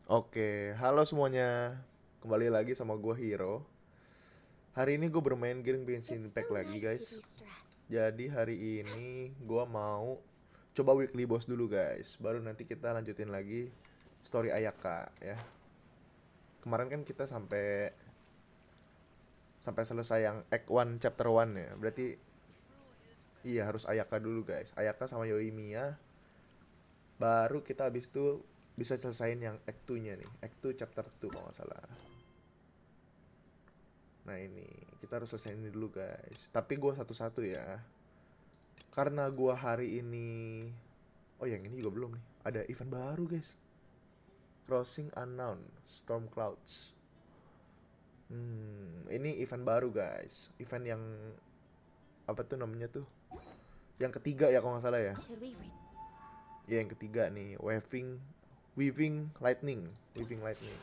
Oke, halo semuanya. Kembali lagi sama gua Hero. Hari ini gue bermain game Genshin It's so Impact lagi, nice to guys. de-stress. Jadi hari ini gua mau coba weekly boss dulu, guys. Baru nanti kita lanjutin lagi story Ayaka ya. Kemarin kan kita sampai sampai selesai yang Act 1 Chapter 1 ya. Berarti iya harus Ayaka dulu, guys. Ayaka sama Yoimiya. Baru kita habis itu bisa selesaiin yang Act 2-nya nih. Act 2 Chapter 2 kalau nggak salah. Nah ini kita harus selesai ini dulu, guys. Tapi gua satu-satu ya. Karena gua hari ini, oh yang ini juga belum nih. Ada event baru, guys. Crossing Unknown Storm Clouds. Ini event baru, guys. Event yang apa tuh namanya tuh? Yang ketiga ya kalau nggak salah ya. Should we read? Ya yang ketiga nih, Weaving Lightning, Weaving Lightning.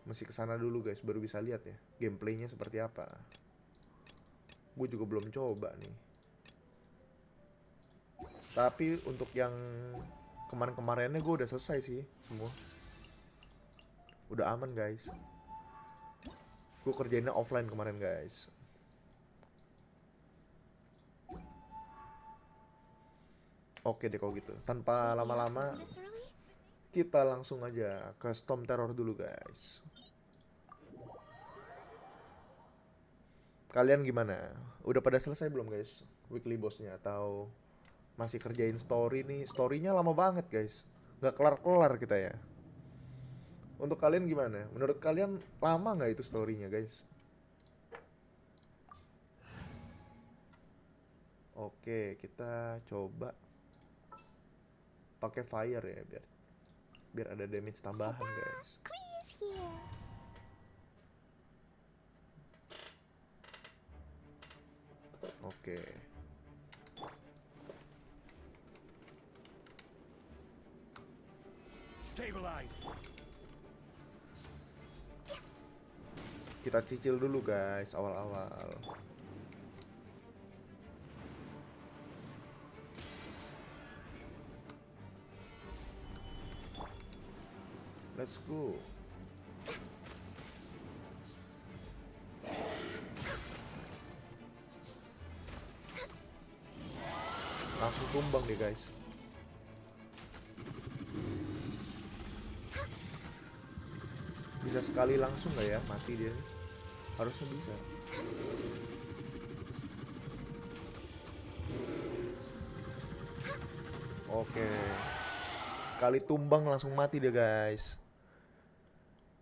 Mesti kesana dulu, guys, baru bisa lihat ya gameplaynya seperti apa. Gue juga belum coba nih. Tapi untuk yang kemarin-kemarinnya gue udah selesai sih semua. Udah aman, guys. Gue kerjainnya offline kemarin, guys. Oke deh kalau gitu. Tanpa We'll be off lama-lama, work this early? kita langsung aja ke Storm Terror dulu, guys. Kalian gimana? Udah pada selesai belum, guys? Weekly bossnya atau masih kerjain story nih? Storynya lama banget, guys. Nggak kelar-kelar kita ya. Untuk kalian gimana? Menurut kalian lama nggak itu storynya, guys? Oke, kita coba pakai fire ya biar biar ada damage tambahan, Ta-da! guys. Clee's here! Oke. Stabilize. Kita cicil dulu, guys, awal-awal. Let's go. Langsung tumbang deh, guys. Bisa sekali langsung nggak ya mati dia nih? Harusnya bisa. Oke. Sekali tumbang langsung mati dia, guys.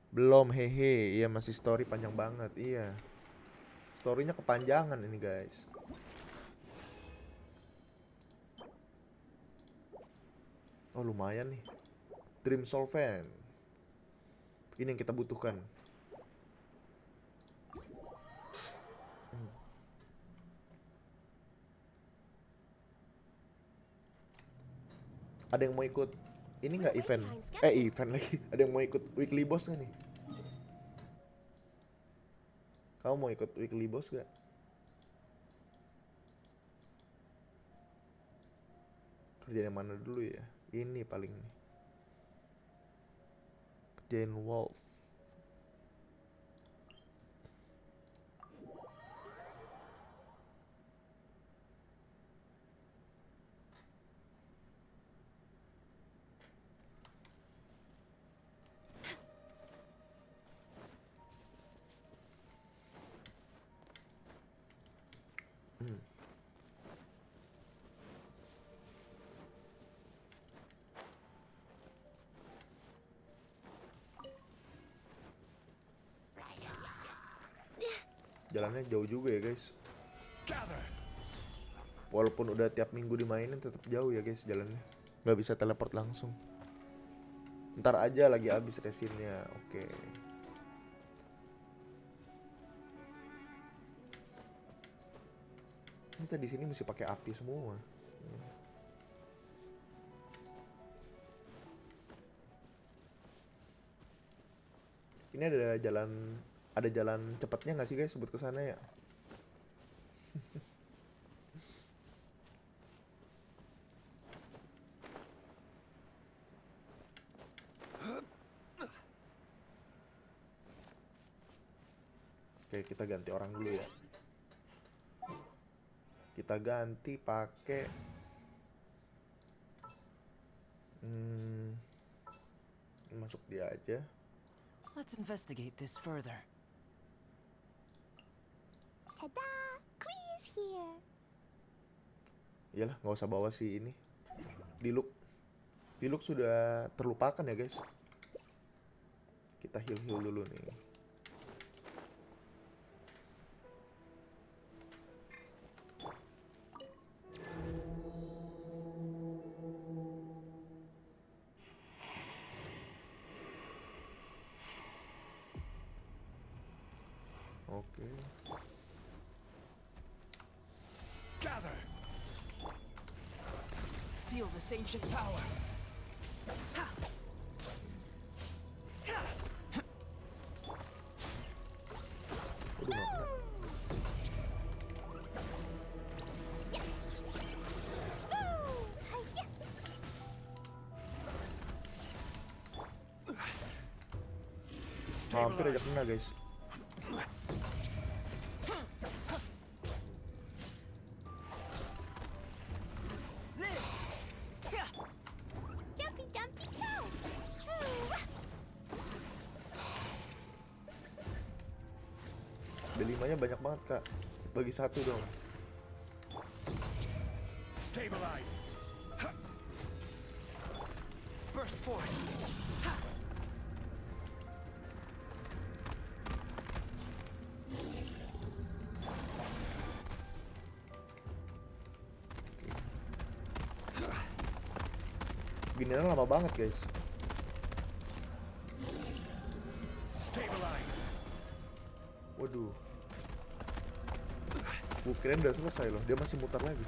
Belum, hehe. Iya, masih story panjang banget. Iya. Storynya kepanjangan ini, guys. Oh, lumayan nih. Dream Solvent. Ini yang kita butuhkan. Ada yang mau ikut ini We're nggak way event? behind schedule. Event lagi. Ada yang mau ikut weekly boss nggak nih? Kamu mau ikut weekly boss gak? Kerjaan yang mana dulu ya? Ini paling nih. Kerjain Wolf. Jalannya jauh juga ya, guys. Gather. Walaupun udah tiap minggu dimainin tetap jauh ya, guys, jalannya. Nggak bisa teleport langsung. Ntar aja lagi habis resinnya. Oke. Kita di sini mesti pakai api semua. Ini ada jalan cepatnya nggak sih, guys, sebut ke sana ya? Oke, kita ganti orang dulu ya. Kita ganti pakai masuk dia aja. Let's investigate this further. Ta-da! Clee's here. Iyalah, nggak usah bawa si ini. Diluc sudah terlupakan ya guys. Kita heal dulu nih. Oke. Gather. Feel this ancient power. Waduh, nggak kena. Ooh! Hi-ya! Hampir aja kena guys. Jumpy Dumpy go! Ooh! D5-nya banyak banget kak. Bagi satu dong. Stabilize. Burst forth. Ginian lama banget guys. Stabilize. Waduh. Gue kirain udah selesai loh. Dia masih mutar lagi.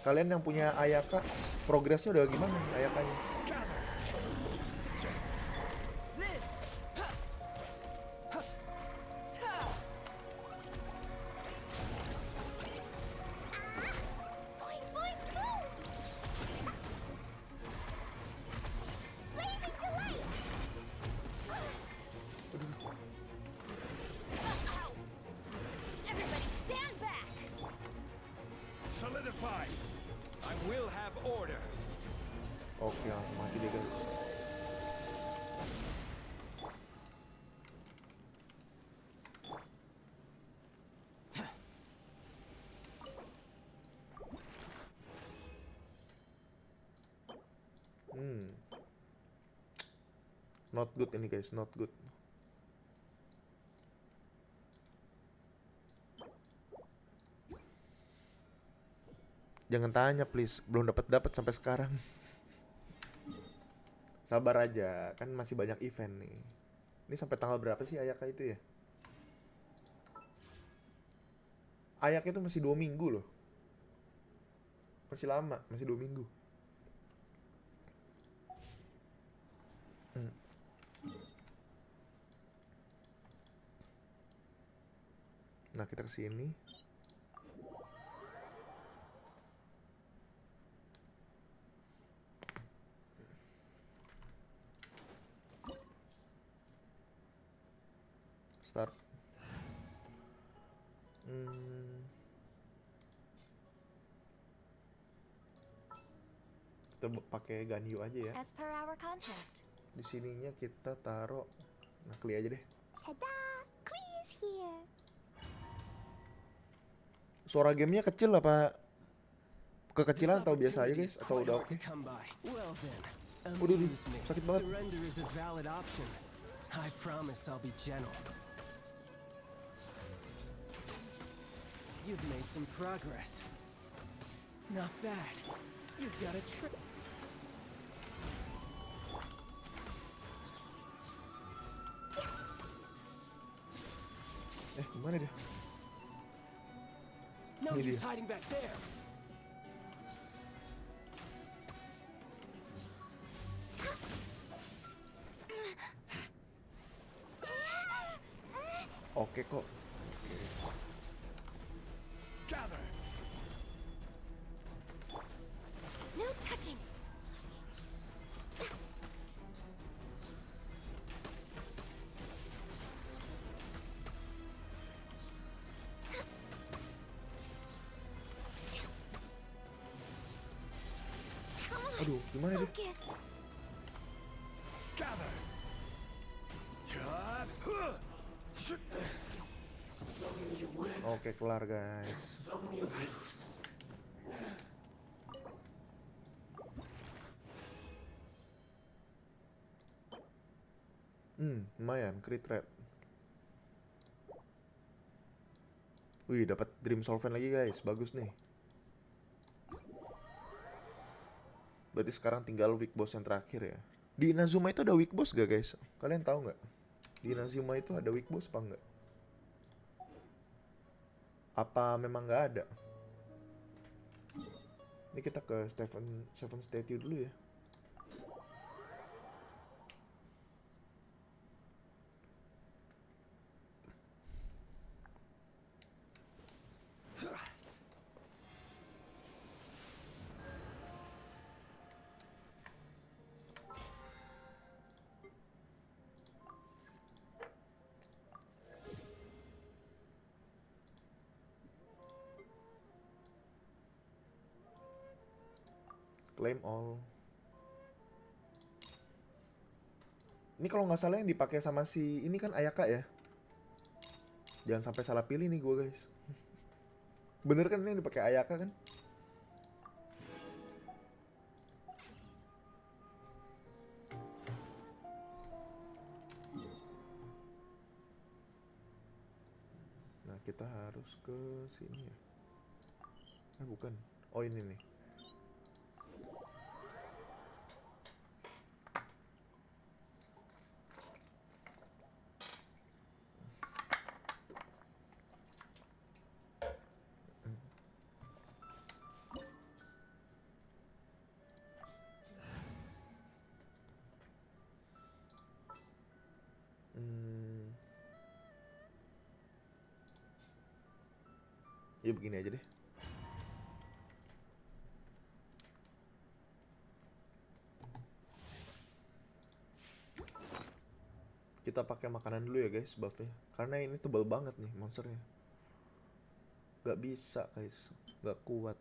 Kalian yang punya Ayaka, progresnya udah gimana Ayakanya? Boing, boing, boom! Blazing delight! Ow! Everybody stand back! Solidify. I will have order. Oke, langsung mati deh guys. Not good ini guys, not good. Jangan tanya please, belum dapat sampai sekarang. Sabar aja, kan masih banyak event nih. Ini sampai tanggal berapa sih Ayaka itu ya? Ayaka itu masih 2 minggu loh. Masih lama, masih 2 minggu. Nah, kita kesini. Start. Kita pakai Ganyu aja ya. As per our contract. Di sininya kita taruh, nah Klee aja deh. Ta-da! Clee's here. Suara gamenya kecil apa kekecilan atau biasa aja guys? Atau udah oke? Well then, Waduh, amuse me. sakit banget. Surrender is a valid option. I promise I'll be gentle. You've made some progress. Not bad. You've got a trick. Gimana dia? No Ini use dia. hiding back there. Oke kok. Aduh, gimana dia? Focus. Gather. Cut. Huh. Oke, kelar guys. Lumayan, crit rate. Wih, dapat Dream Solvent lagi guys, bagus nih. Berarti sekarang tinggal weak boss yang terakhir ya. Di Inazuma itu ada weak boss gak guys? Kalian tahu nggak? Di Inazuma itu ada weak boss apa enggak? Apa memang nggak ada? Ini kita ke Seven Statue dulu ya. Claim all. Ini kalau nggak salah yang dipakai sama si ini kan Ayaka ya. Jangan sampai salah pilih nih gue guys. Bener kan ini yang dipakai Ayaka kan? Nah kita harus ke sini ya. Bukan. Oh ini nih. Ya begini aja deh. Kita pakai makanan dulu ya guys buffnya. Karena ini tebal banget nih monsternya. Gak bisa guys. Gak kuat.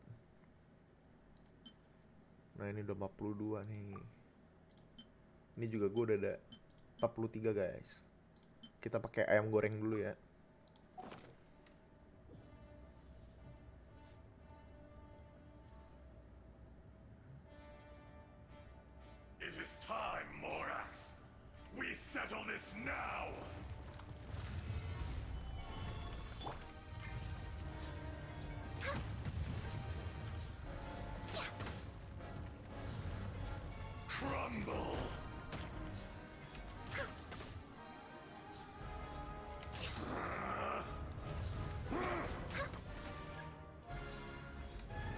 Nah ini udah 42 nih. Ini juga gue udah ada 43 guys. Kita pakai ayam goreng dulu ya. It is time, Morax. We settle this now. Crumble.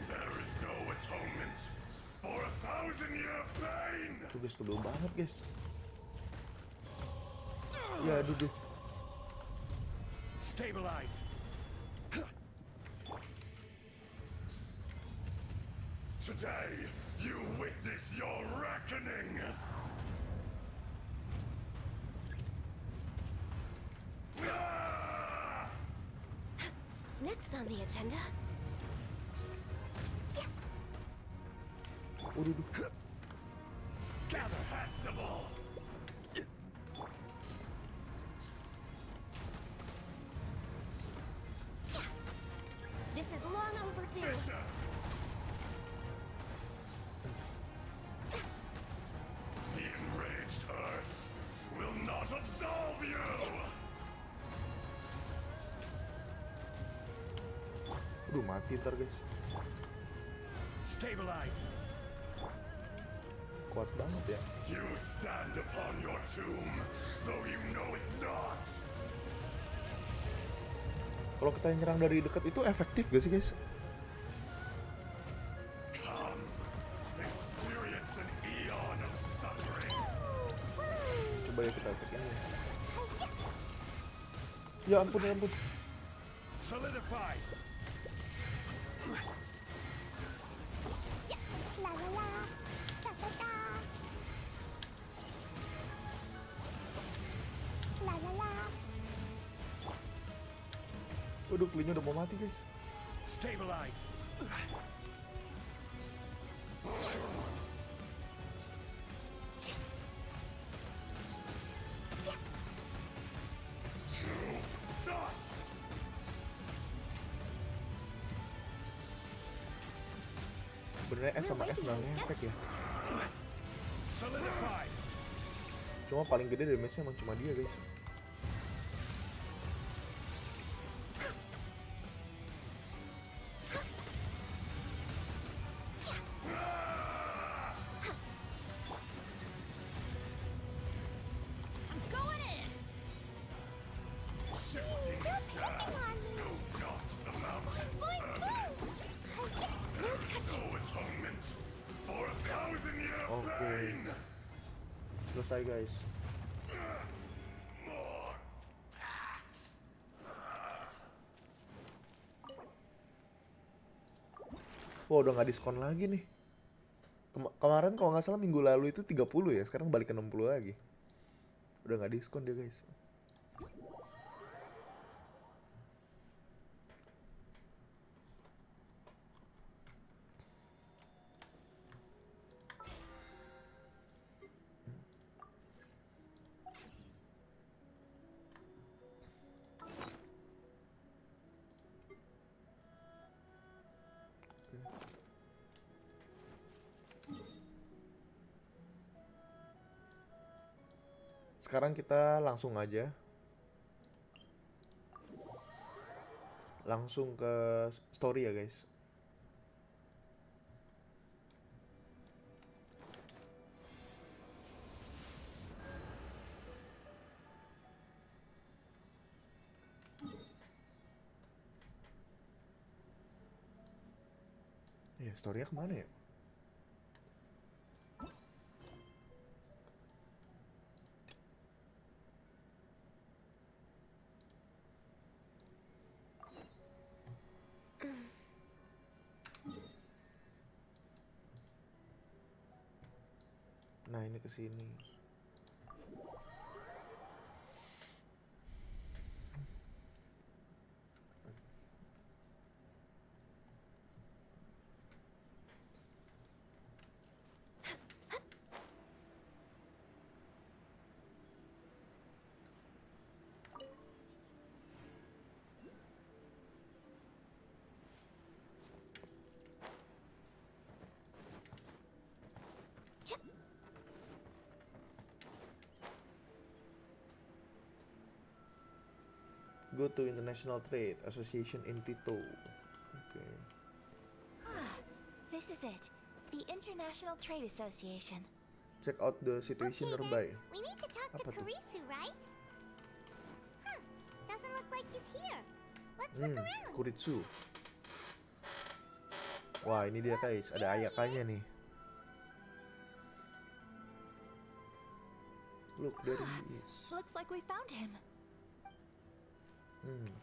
There is no atonement for 1,000-year pain. Tuh guys, tebel banget guys. Ya aduh deh. Stabilize. Today, you witness your reckoning. Ah! Next on the agenda. Waduh, duh. Detestable. This is long overdue. Bishop. The enraged Earth will not absolve you. Aduh mati ntar guys. Stabilize. Kuat banget ya. You stand upon your tomb, though you know it not. Kalau kita nyerang dari dekat itu efektif gak sih guys? Come, experience an eon of suffering. Coba ya kita cek ini. Ya ampun, ya ampun. Solidify. La la la. Ta ta ta. La la la. Waduh, klinya udah mau mati guys. Stabilize. Sebenarnya S sama F nggak ngefek ya. Solidified. Cuma paling gede damage-nya emang cuma dia guys. I'm going in. Shifting sands. No, not the mountains. No touching. No atonement for 1,000-year Oke. pain. Selesai guys. More axe. Wah udah nggak diskon lagi nih. Kemarin kalau nggak salah minggu lalu itu 30 ya, sekarang balik ke 60 lagi. Udah nggak diskon dia guys. Sekarang kita langsung aja. Langsung ke story ya guys. Ya, story-nya kemana ya? Nah, ini ke sini. Go to International Trade Association in Tito. Oke. This is it. The International Trade Association. Check out the situation nearby. We need to talk to Apa tuh? Kurisu, right? Huh. Doesn't look like he's here. Let's look around. Kuritsu. Wah, ini dia guys, ada ayakannya nih. Look, there he is. Looks like we found him.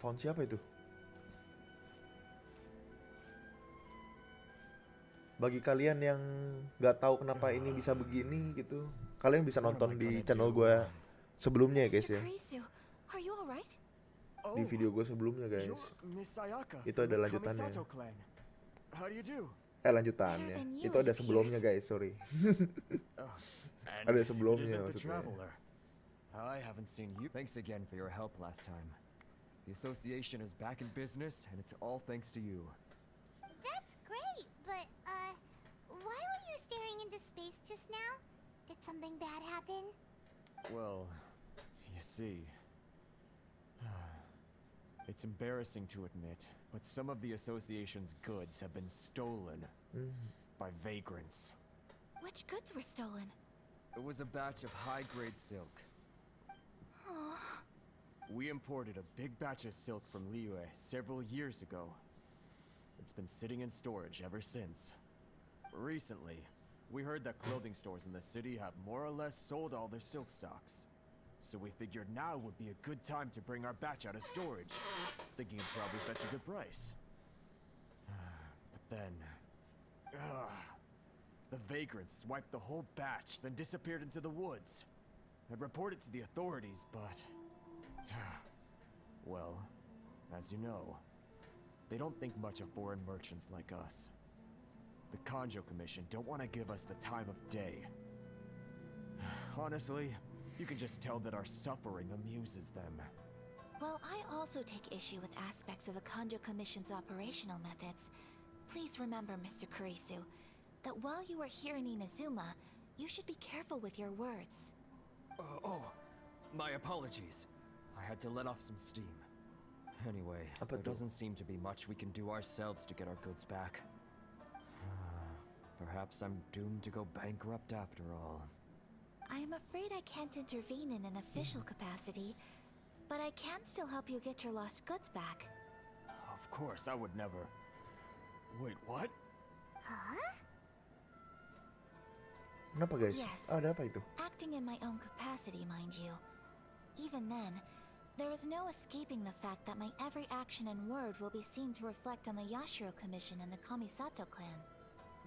Found siapa itu? Bagi kalian yang nggak tahu kenapa ini bisa begini gitu, kalian bisa nonton di channel gue sebelumnya ya guys Mr. ya. Kurisu, are you alright? Di video gue sebelumnya guys. Miss Sayaka Itu from ada the lanjutannya. Kamisato clan. How do you do? Lanjutannya. Better than you, Itu ada it sebelumnya appears. guys, sorry. And Ada it sebelumnya isn't the maksudnya. traveler. I haven't seen you. Thanks again for your help last time. The association is back in business, and it's all thanks to you. That's great, but, why were you staring into space just now? Did something bad happen? Well, you see, it's embarrassing to admit, but some of the association's goods have been stolen by vagrants. Which goods were stolen? It was a batch of high-grade silk. We imported a big batch of silk from Liyue several years ago. It's been sitting in storage ever since. Recently, we heard that clothing stores in the city have more or less sold all their silk stocks. So we figured now would be a good time to bring our batch out of storage, thinking it'd probably fetch a good price. But then... the vagrants swiped the whole batch, then disappeared into the woods. I reported to the authorities, but... well, as you know, they don't think much of foreign merchants like us. The Kanjo Commission don't want to give us the time of day. Honestly, you can just tell that our suffering amuses them. Well, I also take issue with aspects of the Kanjo Commission's operational methods. Please remember, Mr. Kurisu, that while you are here in Inazuma, you should be careful with your words. My apologies. I had to let off some steam. Anyway, Apa there tuh? doesn't seem to be much we can do ourselves to get our goods back. Perhaps I'm doomed to go bankrupt after all. I am afraid I can't intervene in an official capacity, but I can still help you get your lost goods back. Of course, I would never. Wait, what? Huh? Kenapa guys? Yes. Ada apa itu? Acting in my own capacity, mind you. Even then, there is no escaping the fact that my every action and word will be seen to reflect on the Yashiro Commission and the Kamisato clan.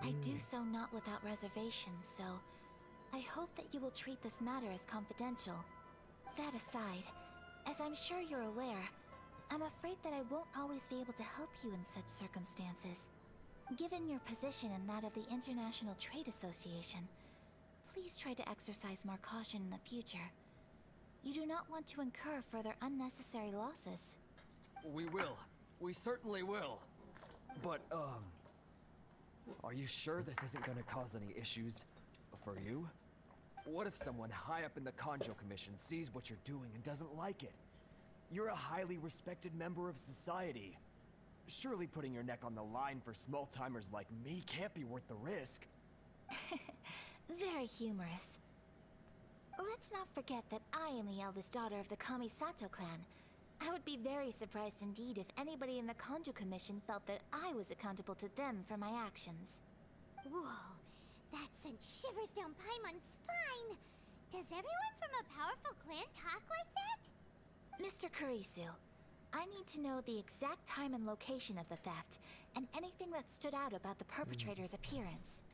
I do so not without reservation, so I hope that you will treat this matter as confidential. That aside, as I'm sure you're aware, I'm afraid that I won't always be able to help you in such circumstances. Given your position and that of the International Trade Association, please try to exercise more caution in the future. You do not want to incur further unnecessary losses. We will. We certainly will. But, are you sure this isn't gonna cause any issues for you? What if someone high up in the Kanjo Commission sees what you're doing and doesn't like it? You're a highly respected member of society. Surely putting your neck on the line for small-timers like me can't be worth the risk. Very humorous. Let's not forget that I am the eldest daughter of the Kamisato clan. I would be very surprised indeed if anybody in the Kanjo Commission felt that I was accountable to them for my actions. Whoa, that sent shivers down Paimon's spine. Does everyone from a powerful clan talk like that? Mr. Kurisu, I need to know the exact time and location of the theft, and anything that stood out about the perpetrator's appearance.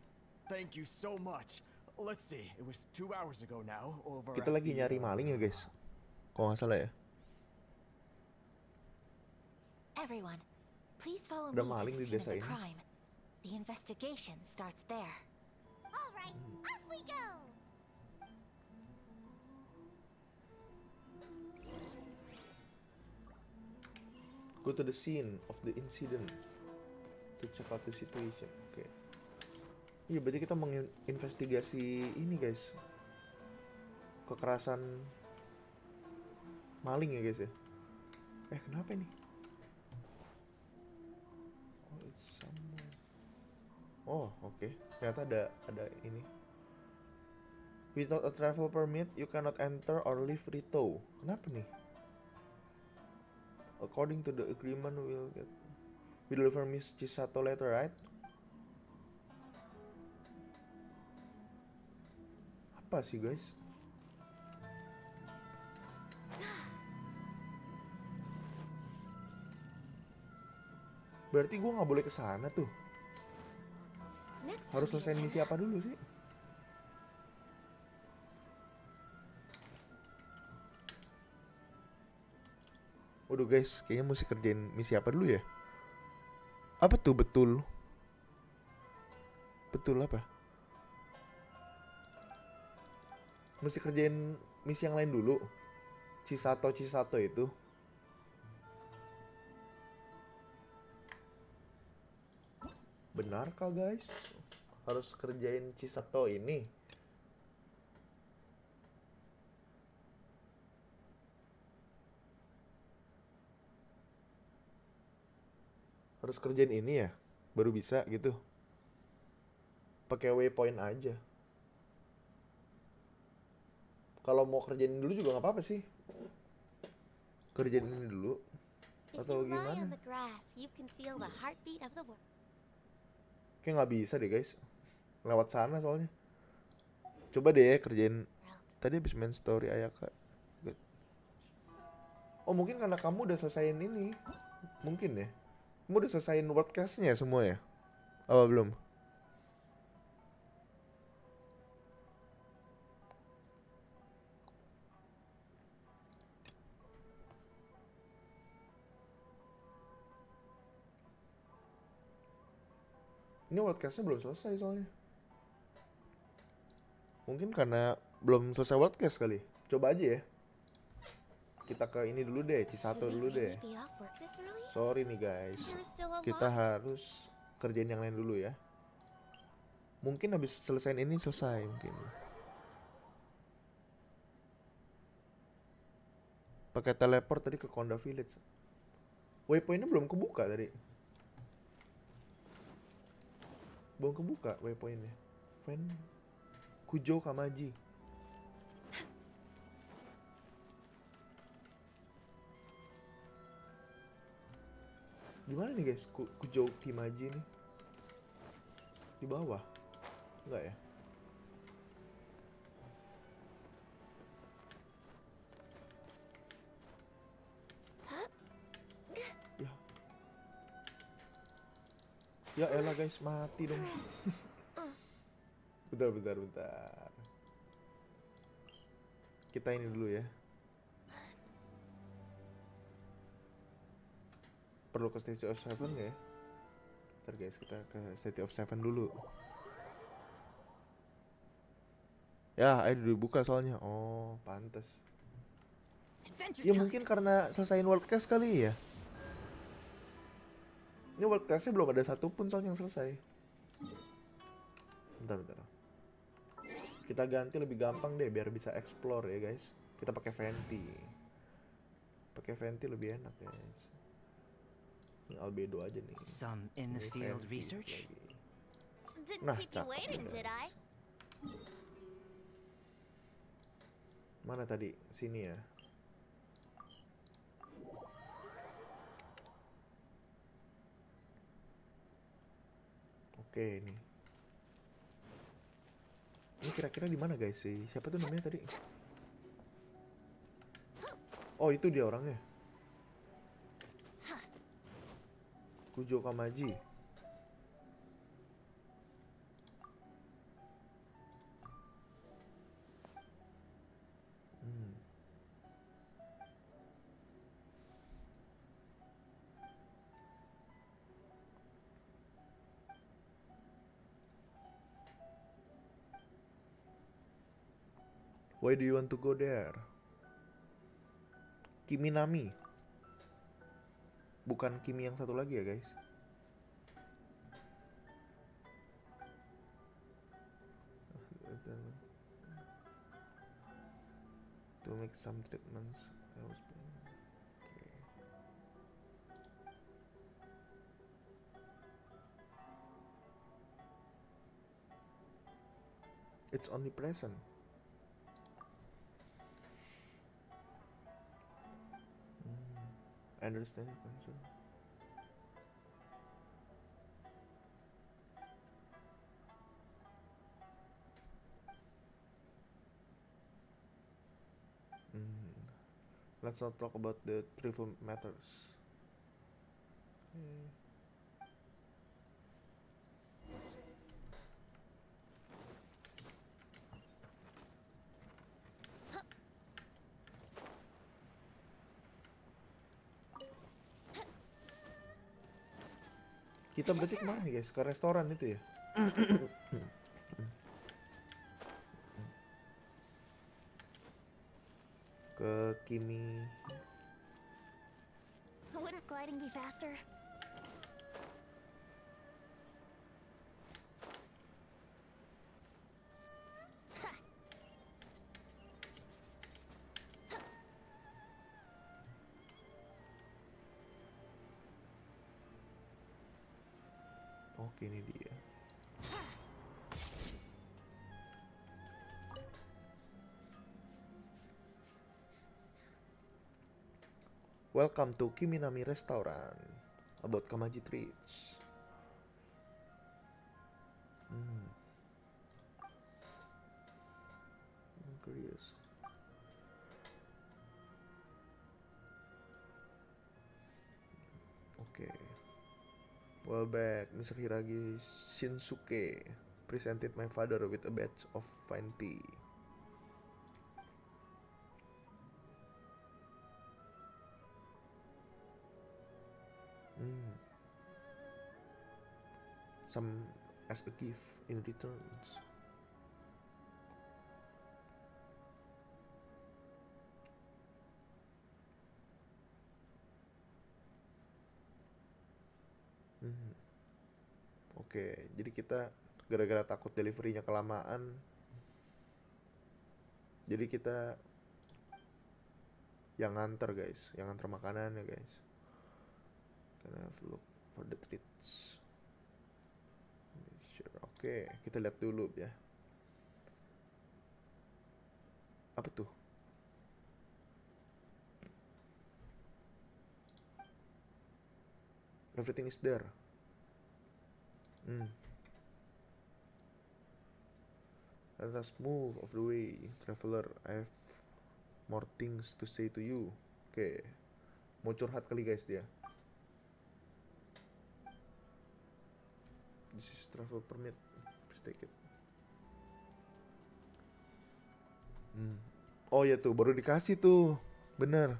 Thank you so much. Let's see, it was 2 hours ago now, over Kita at lagi the, nyari maling ya guys. Kalau nggak salah ya. Everyone, please follow Ada me to maling the di scene of desa the ini. crime. The investigation starts there. All right, off we go. Go to the scene of the incident to check out the situation. Oke. Iya, berarti kita menginvestigasi ini guys. Kekerasan maling ya guys ya. Kenapa ini? Oh, it's somewhere. Oh, oke. Ternyata ada ini. Without a travel permit, you cannot enter or leave Rito. Kenapa nih? According to the agreement, we deliver Miss Chisato later, right? Apa sih guys? Berarti gue nggak boleh kesana tuh. Next Harus on the selesai misi agenda. apa dulu sih? Waduh guys, kayaknya mesti kerjain misi apa dulu ya? Apa tuh betul? Betul apa? Mesti kerjain misi yang lain dulu. Chisato itu. Benarkah guys? Harus kerjain Chisato ini? Harus kerjain ini ya? Baru bisa gitu? Pakai waypoint aja. Kalau mau kerjain dulu juga nggak apa-apa sih. Kerjain ini dulu. If Atau you lie gimana? on the grass, you can feel the heartbeat of the world. Kayak nggak bisa deh guys. Lewat sana soalnya. Coba deh ya kerjain. Tadi habis main story Ayaka. Good. Oh mungkin karena kamu udah selesaiin ini. Mungkin ya. Kamu udah selesaiin wordcast-nya semua ya? Oh belum? Ini wordcast-nya belum selesai soalnya. Mungkin karena belum selesai wordcast kali. Coba aja ya. Kita ke ini dulu deh, Chisato Should we dulu deh. really be off work this early? Sorry nih guys. There's still a Kita lot. harus kerjain yang lain dulu ya. Mungkin habis selesai ini selesai mungkin. Pakai teleport tadi ke Konda Village. Waypointnya belum kebuka tadi. Belum kebuka waypointnya. Fan Kujo Kamaji. Gimana nih guys? Kujo Kimaji nih. Di bawah. Enggak ya? Ya. Ya elah guys, mati dong. Bentar. Kita ini dulu ya. Perlu ke State of Seven nggak ya? Ntar guys, kita ke State of Seven dulu. Ya, ayo dibuka soalnya. Oh, pantes. Adventure Ya time. mungkin karena selesaiin World Class kali ya. Ini World Class-nya belum ada satupun soalnya yang selesai. Bentar. Kita ganti lebih gampang deh biar bisa explore ya guys. Kita pakai Venti. Pakai Venti lebih enak guys. Ini albedo aja nih. Some in the Ini field Venti research? lagi. Didn't Nah, keep you cakep waiting, nih, did I? guys. Mana tadi? Sini ya. Oke, ini. Ini kira-kira di mana guys sih? Siapa tuh namanya tadi? Oh, itu dia orangnya. Kujo Kamaji. Why do you want to go there? Kiminami. Bukan Kimi yang satu lagi ya guys. To make some treatments. Okay. It's only present. I understand your concern. Let's not talk about the trivial matters. Kita berarti kemana nih guys? Ke restoran itu ya? Ke Kimi. Wouldn't gliding be faster? Oke, ini dia. Welcome to Kiminami Restaurant. About Kamaji treats. I'm curious. Okay. Well back, Mr. Hiragi Shinsuke presented my father with a batch of fine tea. Some as a gift in returns. Oke, jadi kita gara-gara takut deliverynya kelamaan. Jadi kita yang nganter guys, yang nganter makanannya guys. Can I have a look for the treats? Sure. Oke, kita lihat dulu ya. Apa tuh? Everything is there. Let us move off the way, traveler. I have more things to say to you. Oke, mau curhat kali guys dia. This is travel permit. Please take it. Oh ya tuh, baru dikasih tuh. Bener.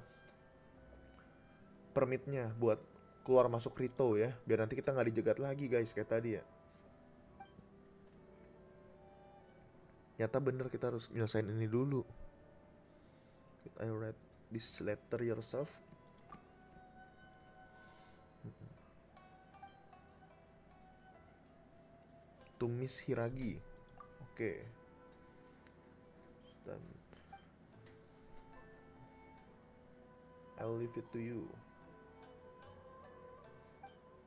Permitnya buat keluar masuk Rito ya. Biar nanti kita nggak dijegat lagi guys kayak tadi ya. Nyata bener kita harus nyelesain ini dulu. I read this letter yourself. To Miss Hiragi. Oke. Dan I'll leave it to you.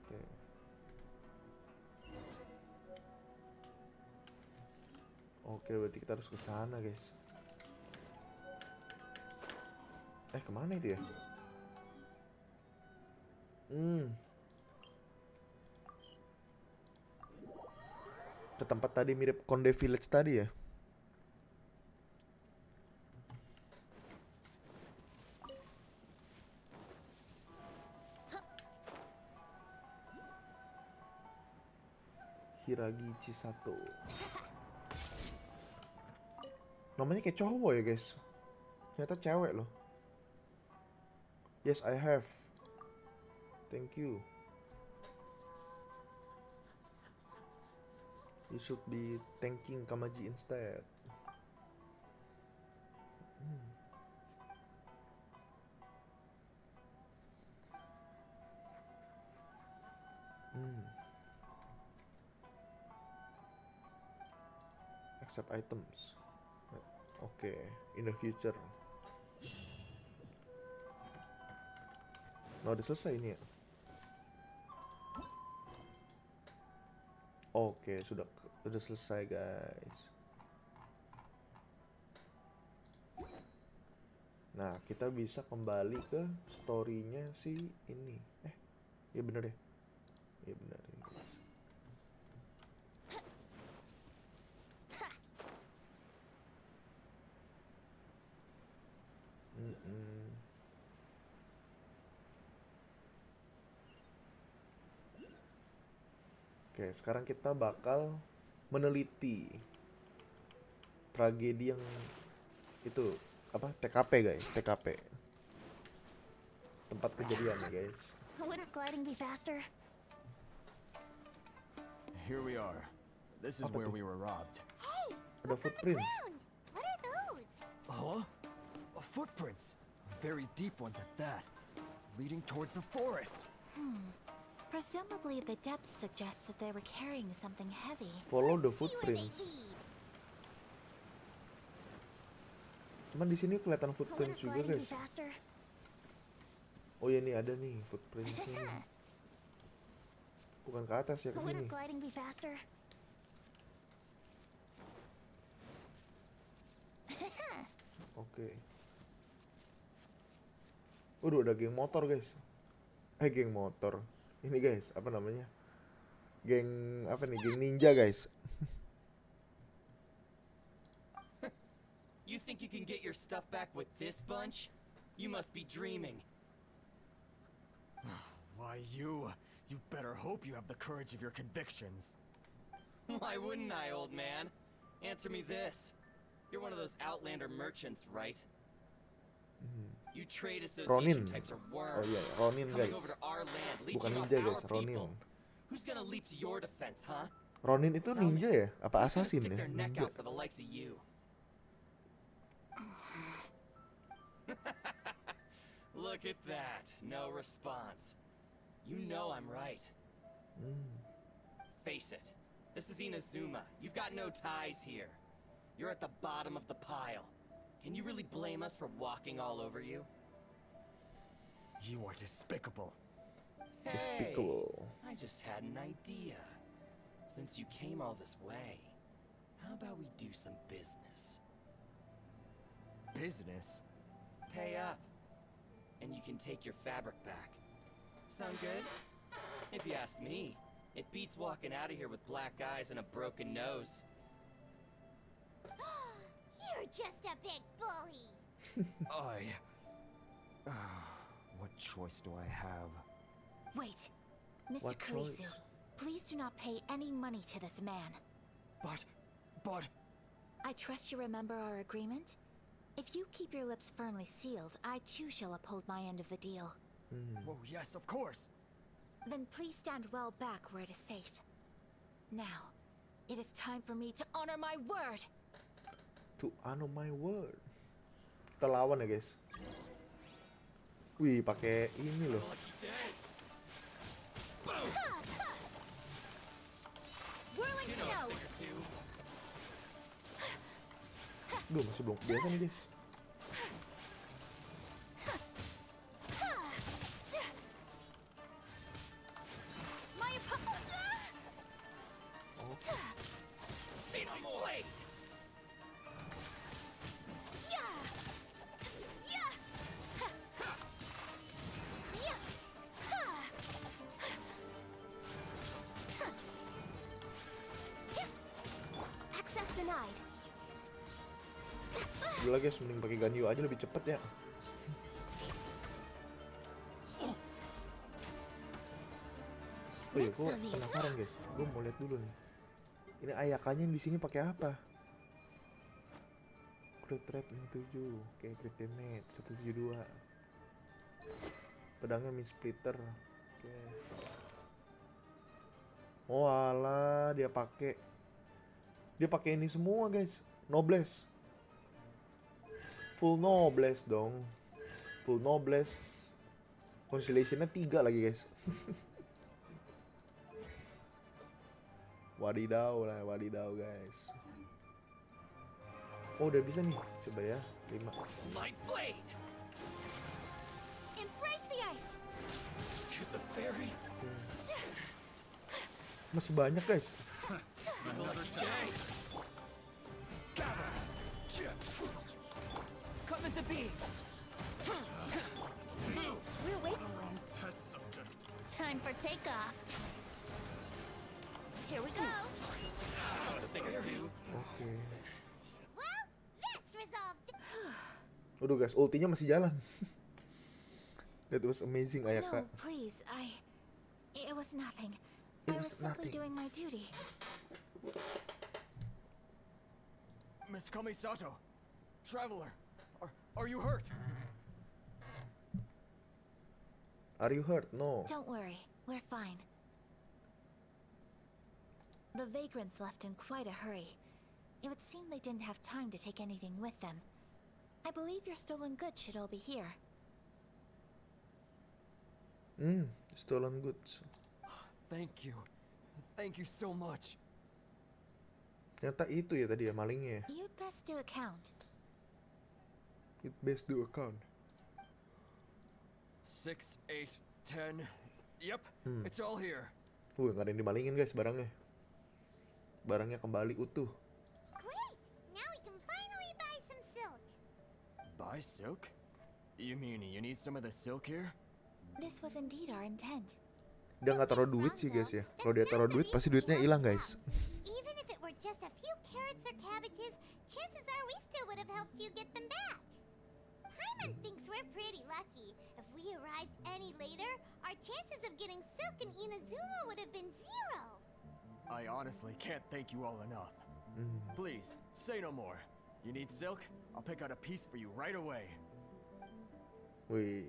Oke. Oke, berarti kita harus ke sana, guys. Kemana itu ya? Ke tempat tadi mirip Konde Village tadi ya? Hiragi Chisato. Namanya kayak cowok ya guys. Ternyata cewek loh. Yes, I have. Thank you. You should be thanking Kamaji instead. Accept items. Oke, in the future. Nah, udah selesai ini ya. Oke, sudah selesai guys. Nah, kita bisa kembali ke story-nya si ini. Iya bener ya. Iya bener ya. Oke, sekarang kita bakal meneliti tragedi yang itu apa? TKP guys, TKP. Tempat kejadian ya guys. Wouldn't gliding be faster? Here we are. This is Apa where tuh? we were robbed. Hey, Ada look on the footprints. ground. What are those? Huh? Footprints. Very deep ones at that. Leading towards the forest. Presumably the depth suggests that they were carrying something heavy. Follow the See where they footprints. lead. Cuman di sini kelihatan footprints Wouldn't juga gliding guys. be faster? Oh ya nih ada nih footprintsnya nih. Bukan ke atas ya, ke sini. Wouldn't gliding be faster? Oke. Udah ada geng motor guys. Geng motor. Ini guys, apa namanya? Geng apa nih? Geng ninja guys. You think you can get your stuff back with this bunch? You must be dreaming. Why you better hope you have the courage of your convictions. Why wouldn't I, old man? Answer me this. You're one of those Outlander merchants, right? You trade association Ronin. types are Oh worms. iya, Ronin Coming guys. over to our land, Bukan leeching off ninja our guys, Ronin. people. Who's gonna leap to your defense, huh? Ronin itu Tell me, ninja ya? Apa Who's gonna assassin stick ya? their neck Ninja. out for the likes of you? Look at that. No response. You know I'm right. Face it. This is Inazuma. You've got no ties here. You're at the bottom of the pile. Can you really blame us for walking all over you? You are despicable. Hey, Despicable. I just had an idea. Since you came all this way, how about we do some business? Business? Pay up, and you can take your fabric back. Sound good? If you ask me, it beats walking out of here with black eyes and a broken nose. You're just a big bully. What choice do I have? Wait. Mr. What Kurisu, choice? please do not pay any money to this man. But... I trust you remember our agreement? If you keep your lips firmly sealed, I too shall uphold my end of the deal. Oh, yes, of course. Then please stand well back where it is safe. Now, it is time for me to honor my word! To honor my word. Kita lawan ya guys. Wih, pakai ini loh. Whirling snow! Duh, masih belum biasa nih guys. My opponent! Access denied. Udah guys, mending pakai Ganyu aja lebih cepet ya. Oh iya, gua penasaran guys. Gua mau lihat dulu nih. Ini ayakannya di sini pakai apa? Crit rate 67, oke, crit damage 172. Pedangnya Mid Splitter. Oke. Oh alah, dia pakai ini semua guys. Noblesse. Full Noblesse dong. Full Noblesse. Constellation-nya 3 lagi guys. Wadidaw lah, wadidaw guys. Oh udah bisa nih, coba ya 5. Light blade Embrace the ice! to the fairy. Masih banyak guys. Come into being. We're waiting. Time for takeoff. Here we go. Oke. Well, that's resolved. Udah guys, ultinya masih jalan. That was amazing Ayaka. No, please, it was nothing. It I was was simply nothing. doing my duty. Miss Kamisato, traveler, are you hurt? Are you hurt? No. Don't worry, we're fine. The vagrants left in quite a hurry. It would seem they didn't have time to take anything with them. I believe your stolen goods should all be here. Stolen goods. Thank you. Thank you so much. Ternyata itu ya tadi ya malingnya ya. You'd best do a count. It best do account. 6, 8, 10. Yep, it's all here. Nggak ada yang dimalingin guys barangnya. Barangnya kembali utuh. Great! Now we can finally buy some silk. Buy silk? You mean you need some of the silk here? This was indeed our intent. Dia nggak taruh duit sih guys ya. Kalau dia taruh duit pasti duitnya hilang guys. Even if it were just a few carrots or cabbages, chances are we still would have helped you get them back. Paimon thinks we're pretty lucky. If we arrived any later, our chances of getting silk in Inazuma would have been 0. I honestly can't thank you all enough. Please, say no more. You need silk? I'll pick out a piece for you right away. Wih,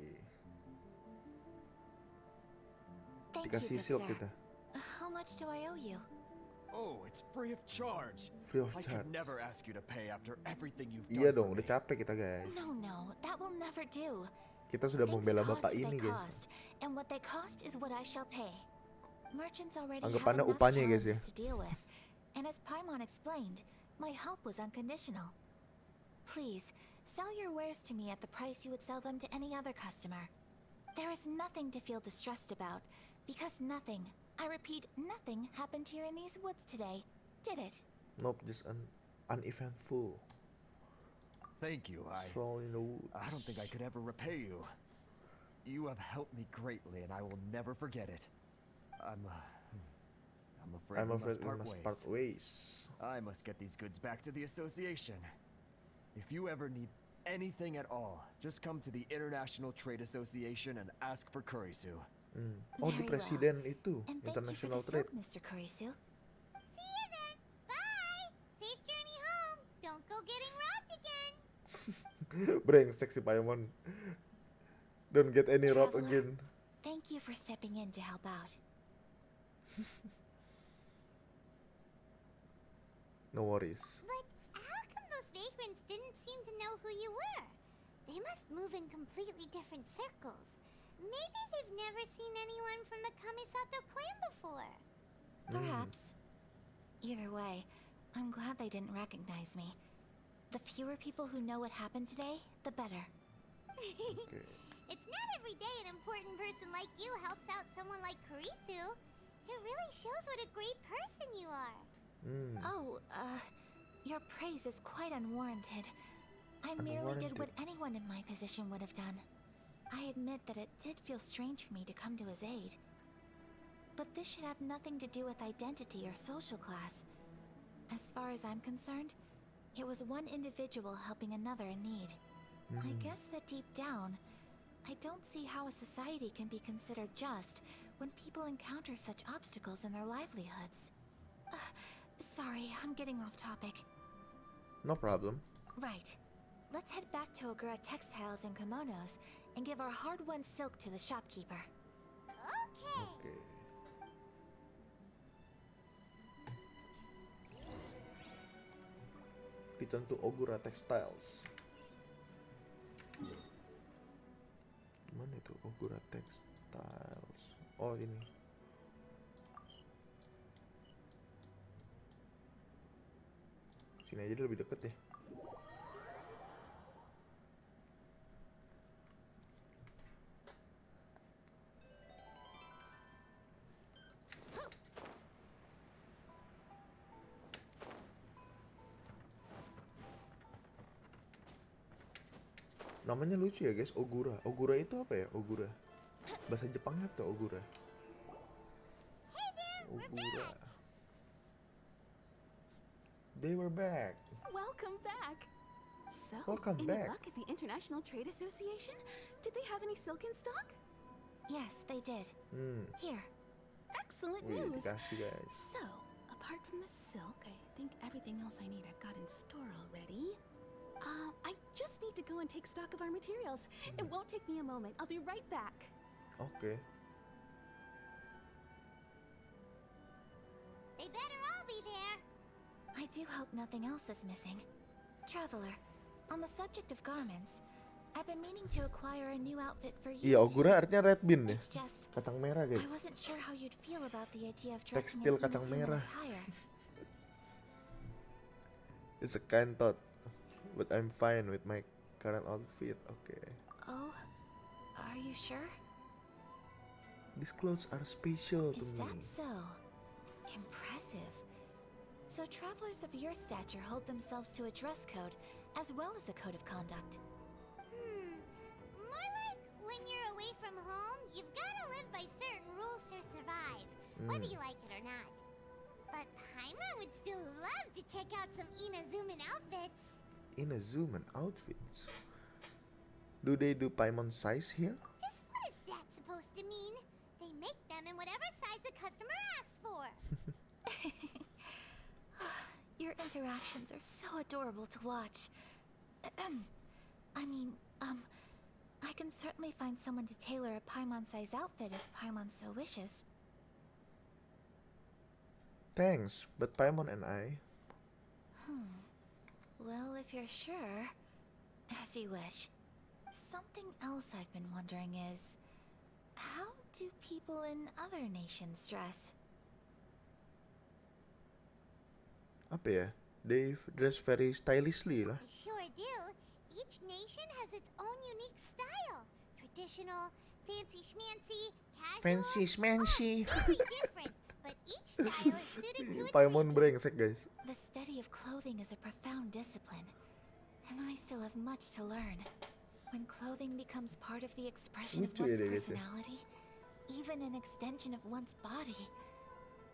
Thank dikasih you, good silk sir. kita. How much do I owe you? Oh, it's free of charge. Free of I charge. could never ask you to pay after everything you've Iya done dong, for udah me. capek kita guys. No, that will never do. Kita sudah Things membela cost bapak what ini they guys. cost, and what they cost is what I shall pay. Merchants already have Anggapannya enough upahnya, guys, ya. challenges to deal with, And as Paimon explained, my help was unconditional. Please, sell your wares to me at the price you would sell them to any other customer. There is nothing to feel distressed about, because nothing, I repeat, nothing happened here in these woods today, did it? Nope, just uneventful. Thank you. Stroll in the woods. I don't think I could ever repay you. You have helped me greatly, and I will never forget it. I'm afraid I'm we afraid must we part must ways. part ways. I must get these goods back to the association. If you ever need anything at all, just come to the International Trade Association and ask for Kurisu. Oh, di Very presiden well. itu And thank you for International the Trade. silk, Mr. Kurisu. See you then. Bye. Safe journey home. Don't go getting robbed again. Brengsek si Paimon. Don't get any rob Traveler, again. Thank you for stepping in to help out. No worries. But how come those vagrants didn't seem to know who you were? They must move in completely different circles. Maybe they've never seen anyone from the Kamisato clan before. Perhaps. Either way, I'm glad they didn't recognize me. The fewer people who know what happened today, the better. Okay. It's not every day an important person like you helps out someone like Kurisu. It really shows what a great person you are. Oh, your praise is quite unwarranted. I merely did what anyone in my position would have done. I admit that it did feel strange for me to come to his aid. But this should have nothing to do with identity or social class. As far as I'm concerned, it was one individual helping another in need. I guess that deep down, I don't see how a society can be considered just when people encounter such obstacles in their livelihoods. Sorry, I'm getting off topic. No problem. Right. Let's head back to Ogura Textiles and Kimonos and give our hard-won silk to the shopkeeper. Okay. Okay. Return to Ogura Textiles. Mana itu Ogura Textiles? Oh, ini. Sini aja deh, lebih deket ya. Namanya lucu ya guys, Ogura. Ogura itu apa ya? Ogura. Bahasa Jepangnya apa tuh Ogura? Hey there, we're Ogura. back. They were back. Welcome back. So, Welcome any back. luck at the International Trade Association? Did they have any silk in stock? Yes, they did. Here. Excellent Wih, news. dikasih guys. So, apart from the silk, I think everything else I need I've got in store already. I just need to go and take stock of our materials. It won't take me a moment. I'll be right back. Oke. They better all be there. I do hope nothing else is missing. Traveler, on the subject of garments, I've been meaning to acquire a new outfit for you. Iya, Ogura artinya red bean ya. It's just, Kacang merah guys. I wasn't sure how you'd feel about the idea of dressing Tekstil in kacang Inazuma merah. attire. It's a kind thought, but I'm fine with my current outfit. Okay. Oh, are you sure? These clothes are special to Is me. that so? Impressive. So travelers of your stature hold themselves to a dress code, as well as a code of conduct. More like when you're away from home, you've got to live by certain rules to survive, whether you like it or not. But Paimon would still love to check out some Inazuman outfits. Inazuman outfits. Do they do Paimon size here? Just what is that supposed to mean? They make them in whatever size the customer asks for. Your interactions are so adorable to watch. I can certainly find someone to tailor a Paimon-size outfit if Paimon so wishes. Thanks, but Paimon and I. Well, if you're sure, as you wish. Something else I've been wondering is, how do people in other nations dress? apa ya? They dress very stylishly lah. They sure do. Each nation has its own unique style. Traditional, fancy schmancy, casual. Fancy schmancy. Very different, but each style is suited to its Paimon region. brengsek guys. The study of clothing is a profound discipline, and I still have much to learn. When clothing becomes part of the expression of Lucu ya one's dia, guys, ya. personality, even an extension of one's body,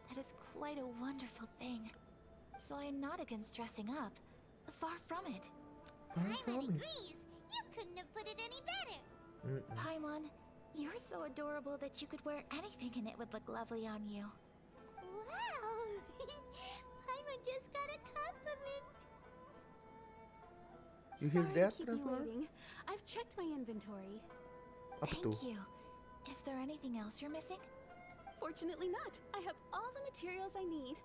that is quite a wonderful thing. So I'm not against dressing up. Far from it. Paimon agrees. You couldn't have put it any better. Paimon, you're so adorable that you could wear anything and it would look lovely on you. Wow! Paimon just got a compliment. You hear Sorry that, to keep you Trevor? waiting. I've checked my inventory. Apa tuh? Thank you. Is there anything else you're missing? Fortunately not. I have all the materials I need.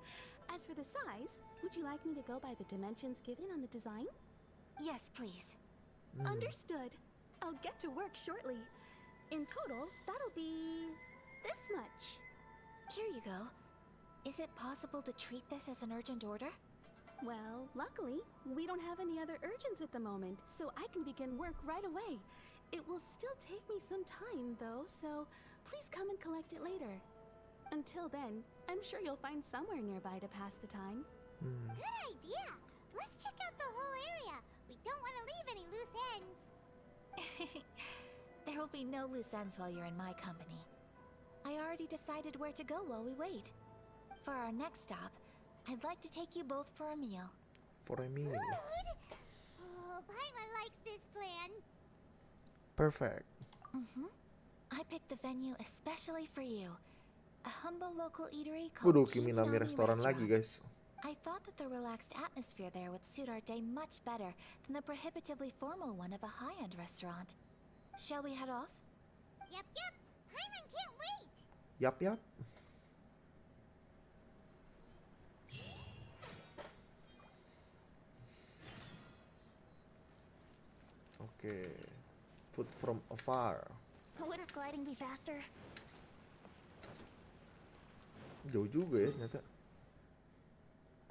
As for the size, would you like me to go by the dimensions given on the design? Yes, please. Understood. I'll get to work shortly. In total, that'll be this much. Here you go. Is it possible to treat this as an urgent order? Well, luckily, we don't have any other urgents at the moment, so I can begin work right away. It will still take me some time, though, so please come and collect it later. Until then, I'm sure you'll find somewhere nearby to pass the time. Good idea. Let's check out the whole area. We don't want to leave any loose ends. There will be no loose ends while you're in my company. I already decided where to go while we wait. For our next stop, I'd like to take you both for a meal. For a meal. Food? Oh, Paimon likes this plan. Perfect. I picked the venue especially for you. A humble local eatery called Waduh, Kimi Nami restoran lagi guys. I thought that the relaxed atmosphere there would suit our day much better than the prohibitively formal one of a high-end restaurant. Shall we head off? Yep. Paimon can't wait. Yap yap. Oke. Food from afar. Wouldn't gliding be faster? Jauh juga ya ternyata.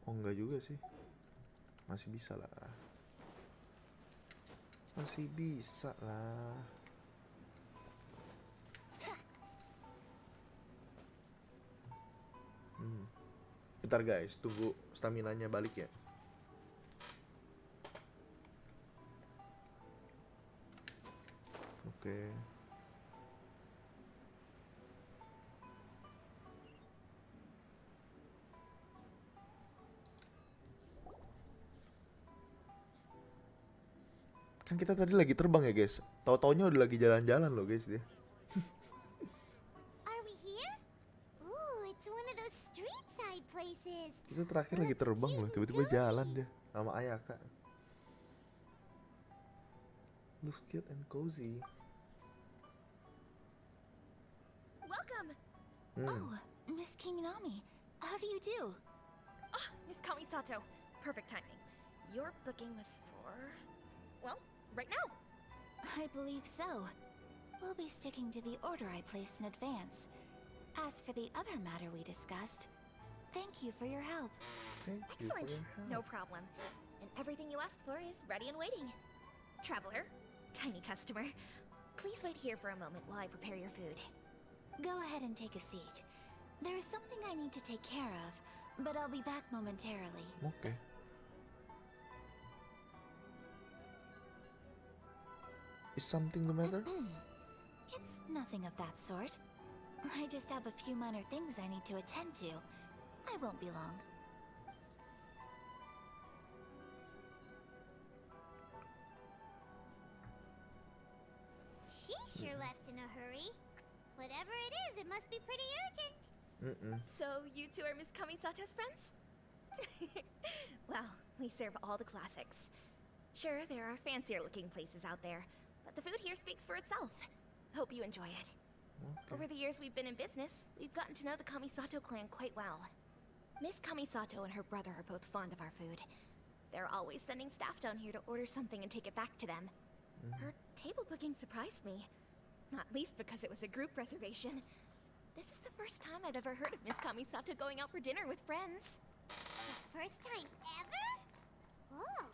Oh enggak juga sih. Masih bisa lah. Masih bisa lah. Bentar guys, tunggu staminanya balik ya. Oke. Kan kita tadi lagi terbang ya guys. Tau-taunya udah lagi jalan-jalan loh guys dia. Are we here? Ooh, it's one of those street side places. Kita terakhir lagi terbang loh, tiba-tiba jalan dia sama Ayaka. Looks cute and cozy. Welcome! Oh, Miss Kiminami, how do you do? Ah, Miss Kamisato. Perfect timing. Your booking was for... well, right now. I believe so. We'll be sticking to the order I placed in advance. As for the other matter we discussed, thank you for your help. Thank you for Excellent. your help. No problem. And everything you asked for is ready and waiting. Traveler, tiny customer, please wait here for a moment while I prepare your food. Go ahead and take a seat. There is something I need to take care of, but I'll be back momentarily. Oke. Is something the matter? It's nothing of that sort. I just have a few minor things I need to attend to. I won't be long. She sure left in a hurry. Whatever it is, it must be pretty urgent. So, you two are Miss Kamisato's friends? Well, we serve all the classics. Sure, there are fancier looking places out there, but the food here speaks for itself. Hope you enjoy it. Over the years we've been in business, we've gotten to know the Kamisato clan quite well. Miss Kamisato and her brother are both fond of our food. They're always sending staff down here to order something and take it back to them. Her table booking surprised me. Not least because it was a group reservation. This is the first time I've ever heard of Miss Kamisato going out for dinner with friends. The first time ever? Oh,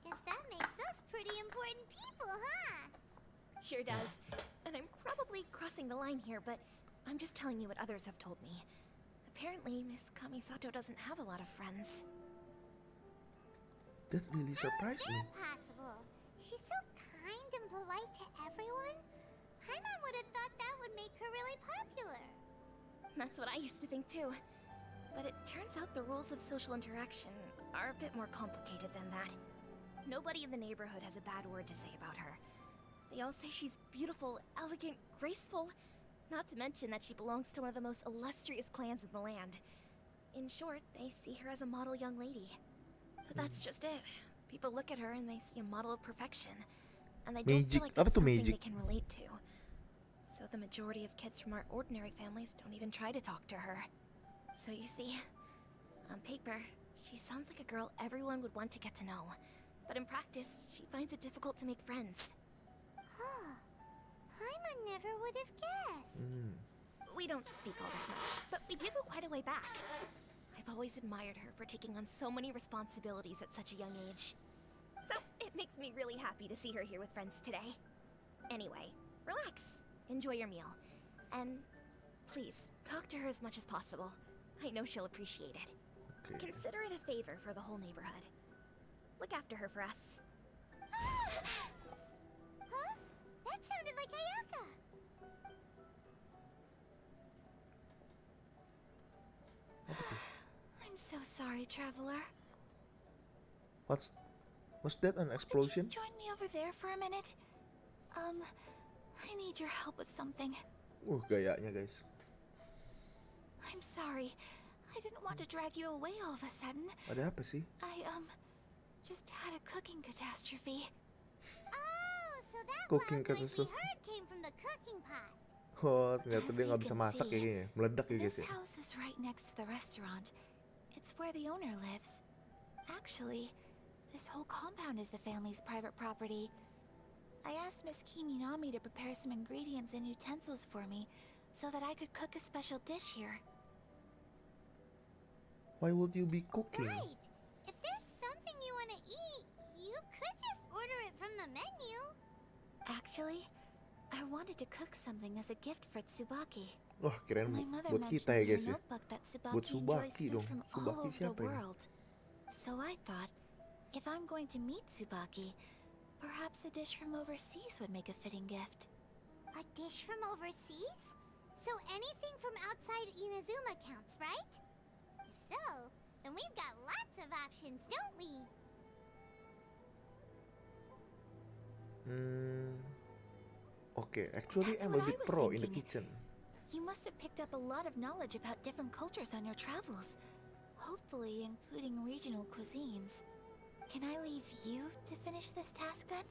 guess that makes us pretty important people, huh? Sure does. And I'm probably crossing the line here, but I'm just telling you what others have told me. Apparently, Miss Kamisato doesn't have a lot of friends. That really surprised me. How is that possible? She's so kind and polite to everyone. Paimon would have thought that would make her really popular. That's what I used to think too. But it turns out the rules of social interaction are a bit more complicated than that. Nobody in the neighborhood has a bad word to say about her. They all say she's beautiful, elegant, graceful, not to mention that she belongs to one of the most illustrious clans in the land. In short, they see her as a model young lady. But that's just it. People look at her and they see a model of perfection, and they don't feel like that's something they can relate to. So the majority of kids from our ordinary families don't even try to talk to her. So you see, on paper, she sounds like a girl everyone would want to get to know. But in practice, she finds it difficult to make friends. Huh. Paimon never would have guessed. We don't speak all that much, but we do go quite a way back. I've always admired her for taking on so many responsibilities at such a young age. So it makes me really happy to see her here with friends today. Anyway, relax. Enjoy your meal. And please, talk to her as much as possible. I know she'll appreciate it. Okay. Consider it a favor for the whole neighborhood. Look after her for us. Huh? That sounded like Ayaka. I'm so sorry, traveler. Was that an explosion? Could you join me over there for a minute? I need your help with something. Gayanya guys. I'm sorry. I didn't want to drag you away all of a sudden. Ada apa sih? I, just had a cooking catastrophe. Oh, so that Cooking loud noise we catastrophe. heard came from the cooking pot. Oh, ternyata As dia you nggak bisa can masak ya see, kayaknya. Meledak ya guys This ya. house is right next to the restaurant. It's where the owner lives. Actually, this whole compound is the family's private property. I asked Miss Kiminami to prepare some ingredients and utensils for me so that I could cook a special dish here. Why would you be cooking? Right. If there's something you want to eat, you could just order it from the menu. Actually, I wanted to cook something as a gift for Tsubaki. Wah, kirain My mother buat mentioned kita ya in her guys ya. notebook that Buat Tsubaki enjoys Tsubaki food dong. from all Tsubaki over the siapa ini? world. So I thought, if I'm going to meet Tsubaki, perhaps a dish from overseas would make a fitting gift. A dish from overseas? So anything from outside Inazuma counts, right? If so, then we've got lots of options, don't we? Okay, actually That's I'm what a I bit was pro in the thinking. kitchen. You must have picked up a lot of knowledge about different cultures on your travels, hopefully including regional cuisines. Can I leave you to finish this task then?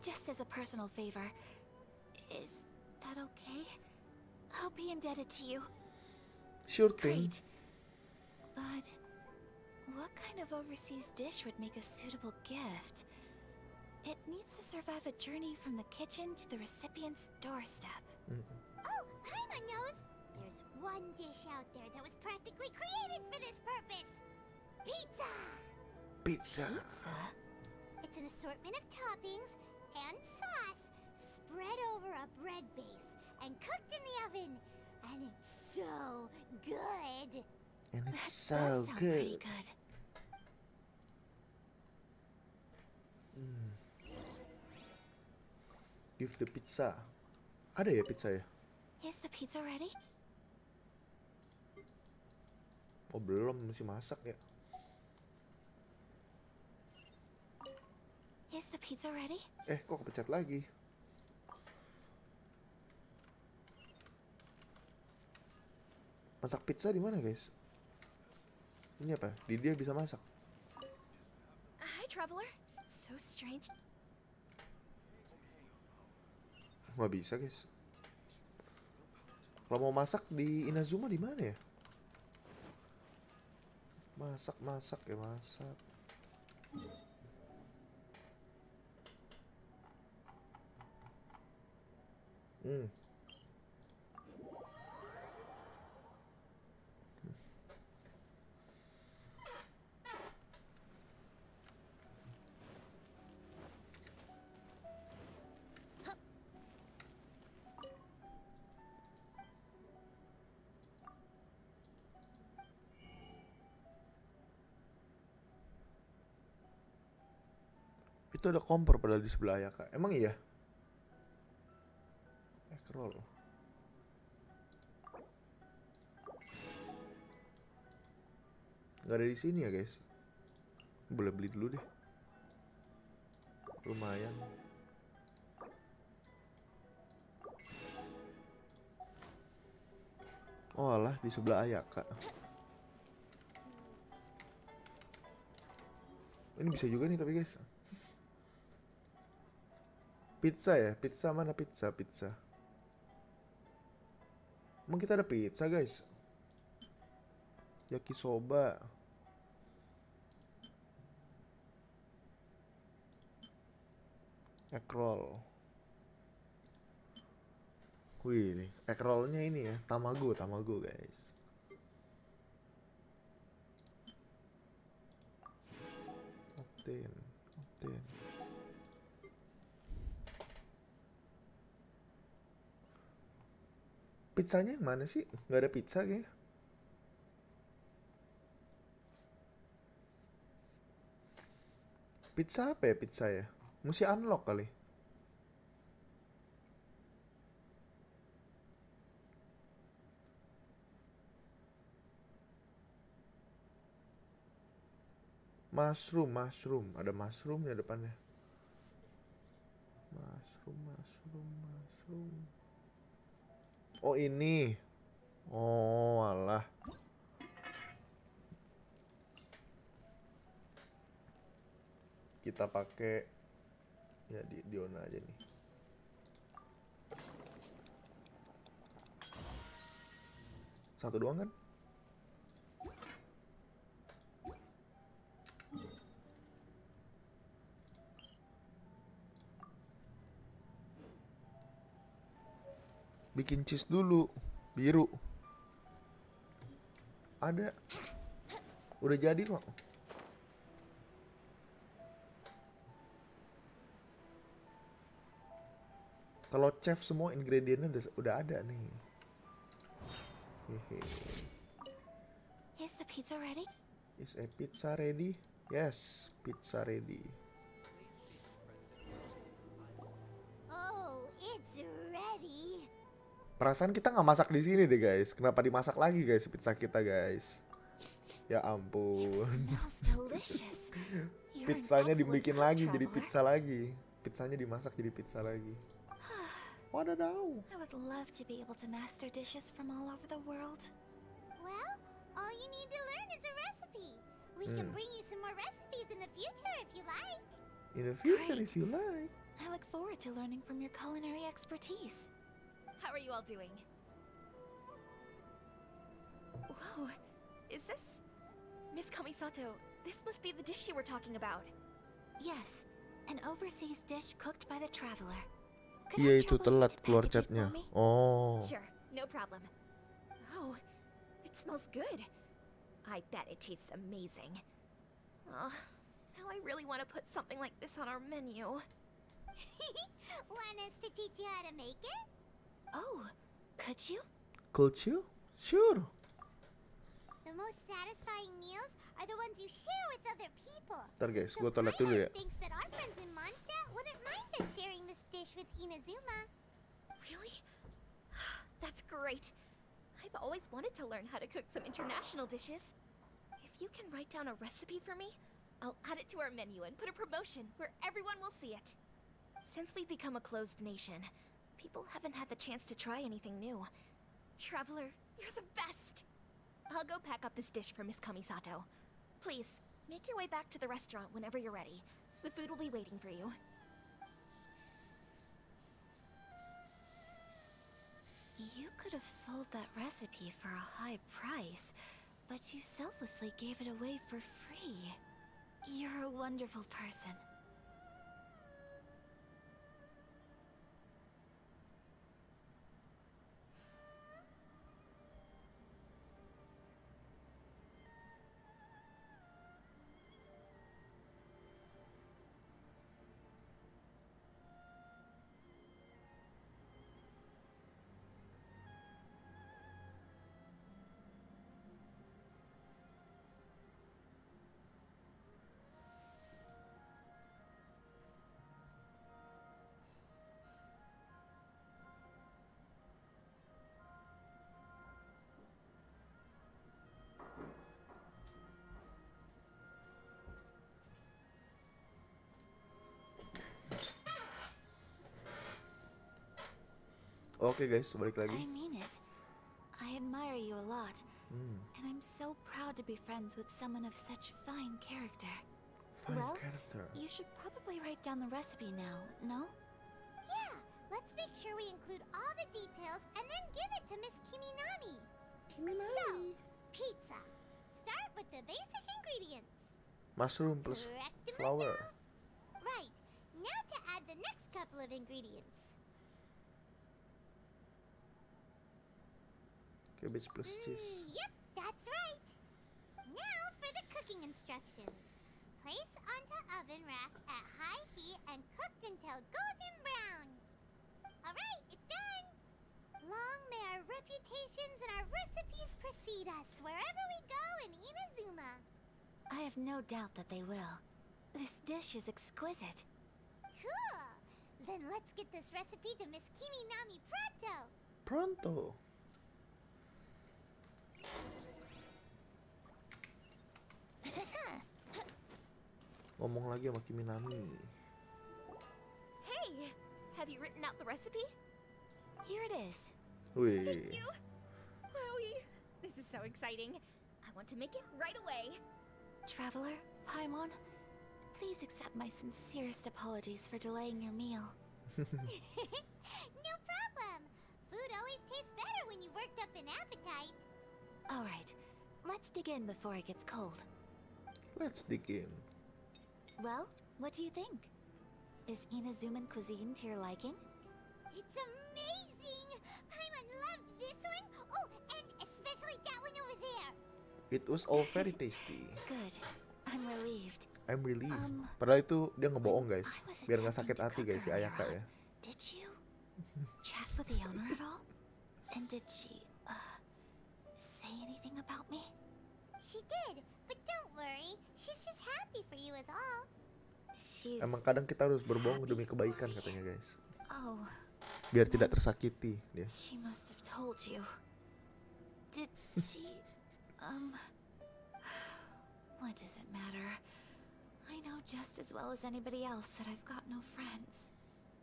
Just as a personal favor. Is that okay? I'll be indebted to you. Sure thing. Great. But what kind of overseas dish would make a suitable gift? It needs to survive a journey from the kitchen to the recipient's doorstep. Oh, Paimon knows! There's one dish out there that was practically created for this purpose! Pizza! Pizza. Pizza? It's an assortment of toppings and sauce spread over a bread base and cooked in the oven. And it's so good! And That it's does so sound pretty good. good. Give the pizza. Ada ya pizza ya? Is the pizza ready? Oh belum, masih masak ya. Is the pizza ready? Kok kepencet lagi? Masak pizza di mana guys? Ini apa? Dia bisa masak? Hi, traveler. So strange. Nggak bisa guys. Kalau mau masak di Inazuma di mana ya? Masak ya masak. Itu ada kompor padahal di sebelah Ayaka. Emang iya? Egg roll. Gak ada di sini ya guys. Boleh beli dulu deh. Lumayan. Oh alah, di sebelah Ayaka. Ini bisa juga nih tapi guys. Pizza ya? Pizza mana pizza? Pizza. Emang kita ada pizza guys? Yakisoba. Egg roll. Wih, nih, egg rollnya ini ya, tamago guys. Octane. Pizzanya yang mana sih? Nggak ada pizza kayaknya. Pizza apa ya pizza ya? Mesti unlock kali. Mushroom. Ada mushroomnya depannya. Mushroom. Oh ini. Oh alah. Kita pakai ya di Diona aja nih. Satu doang kan? Bikin cheese dulu. Biru. Ada. Udah jadi kok. Kalau chef semua ingredientnya udah ada nih. Hehe. Is the pizza ready? Is a pizza ready? Yes, pizza ready. Oh, it's ready. Perasaan kita nggak masak di sini deh guys. Kenapa dimasak lagi guys pizza kita guys? Ya ampun. Smells delicious. You're an Pizzanya excellent dibikin food lagi jadi traveler. pizza lagi. Pizzanya dimasak jadi pizza lagi. Wadaw. I would love to be able to master dishes from all over the world. Well, all you need to learn is a recipe. We can bring you some more recipes in the future if you like. In the future Great. if you like. I look forward to learning from your culinary expertise. How are you all doing? Whoa, is this... Miss Kamisato, this must be the dish you were talking about. Yes, an overseas dish cooked by the traveler. Could Iya I itu trouble you telat to keluar package it for chatnya. me? Oh. Sure, no problem. Oh, it smells good. I bet it tastes amazing. Now I really want to put something like this on our menu. Want us to teach you how to make it? Oh, could you? Could you? Sure. The most satisfying meals are the ones you share with other people. Ntar guys, So gue toilet dulu ya. Paimon thinks that our friends in Mondstadt wouldn't mind us sharing this dish with Inazuma. Really? That's great. I've always wanted to learn how to cook some international dishes. If you can write down a recipe for me, I'll add it to our menu and put a promotion where everyone will see it. Since we've become a closed nation, people haven't had the chance to try anything new. Traveler, you're the best! I'll go pack up this dish for Miss Kamisato. Please, make your way back to the restaurant whenever you're ready. The food will be waiting for you. You could have sold that recipe for a high price, but you selflessly gave it away for free. You're a wonderful person. Oke guys, balik lagi. I mean it. I admire you a lot, Hmm, and I'm so proud to be friends with someone of such fine character. fine Well, character. You should probably write down the recipe now, no? Yeah, let's make sure we include all the details and then give it to Miss Kiminani. So, pizza. Start with the basic ingredients. Mushroom plus Correct, flour. Right. Now to add the next couple of ingredients. Cabbage plus cheese. Yep, that's right. Now for the cooking instructions. Place onto oven rack at high heat and cooked until golden brown. Alright, it's done. Long may our reputations and our recipes precede us wherever we go in Inazuma. I have no doubt that they will. This dish is exquisite. Cool. Then let's get this recipe to Miss Kiminami pronto. Pronto. Ngomong lagi sama Kiminami. Hey! Have you written out the recipe? Here it is. Wih. Thank you! Wowie! This is so exciting. I want to make it right away. Traveler, Paimon, please accept my sincerest apologies for delaying your meal. No problem. Food always tastes better when you've worked up an appetite. Alright, let's dig in before it gets cold. Let's dig in. Well, what do you think? Is Inazuman cuisine to your liking? It's amazing! Paimon loved this one. Oh, and especially that one over there. It was all very tasty. Good. I'm relieved. I'm relieved. Um, Padahal itu dia ngebohong guys, I was biar nggak attempting sakit to hati cook guys si earlier Ayaka ya. on. Did you chat with the owner at all? And did she, say anything about me? She did, but don't worry. She's just happy for you is all. She's... Emang kadang kita harus berbohong demi kebaikan katanya guys, Oh, biar tidak tersakiti dia. she must have told you. Did she, what does it matter? I know just as well as anybody else that I've got no friends.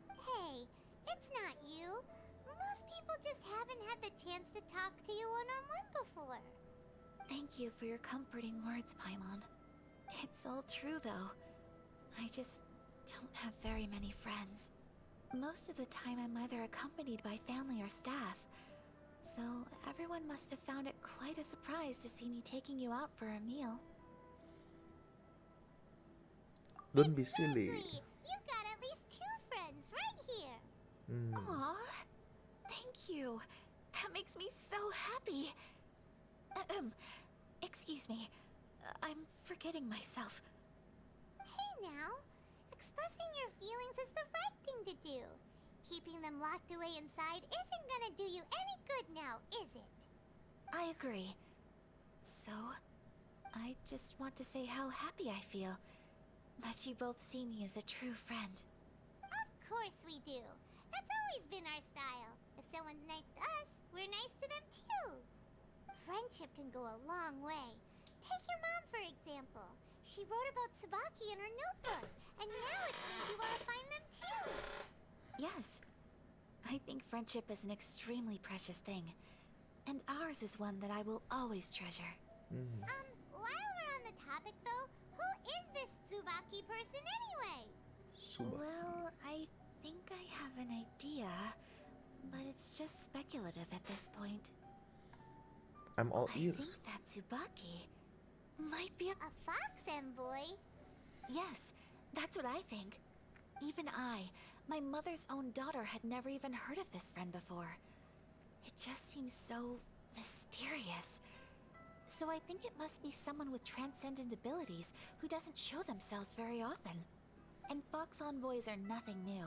Hey, it's not you. Most people just haven't had the chance to talk to you one-on-one before. Thank you for your comforting words, Paimon. It's all true, though. I just don't have very many friends. Most of the time I'm either accompanied by family or staff. So everyone must have found it quite a surprise to see me taking you out for a meal. Don't be silly. Exactly. You've got at least 2 friends right here. Hmm. Aw, thank you. That makes me so happy. Excuse me. I'm forgetting myself. Hey now, expressing your feelings is the right thing to do. Keeping them locked away inside isn't gonna do you any good now, is it? I agree. So, I just want to say how happy I feel that you both see me as a true friend. Of course we do. That's always been our style. If someone's nice to us, we're nice to them too. Friendship can go a long way. Take your mom, for example. She wrote about Tsubaki in her notebook, and now it's made you want to find them too. Yes. I think friendship is an extremely precious thing. And ours is one that I will always treasure. Hmm. While we're on the topic though, who is this Tsubaki person anyway? Suba. Well, I think I have an idea, but it's just speculative at this point. I'm all I ears. think that Tsubaki might be a... A fox envoy? Yes, that's what I think. Even I, my mother's own daughter, had never even heard of this friend before. It just seems so mysterious. So I think it must be someone with transcendent abilities who doesn't show themselves very often. And fox envoys are nothing new.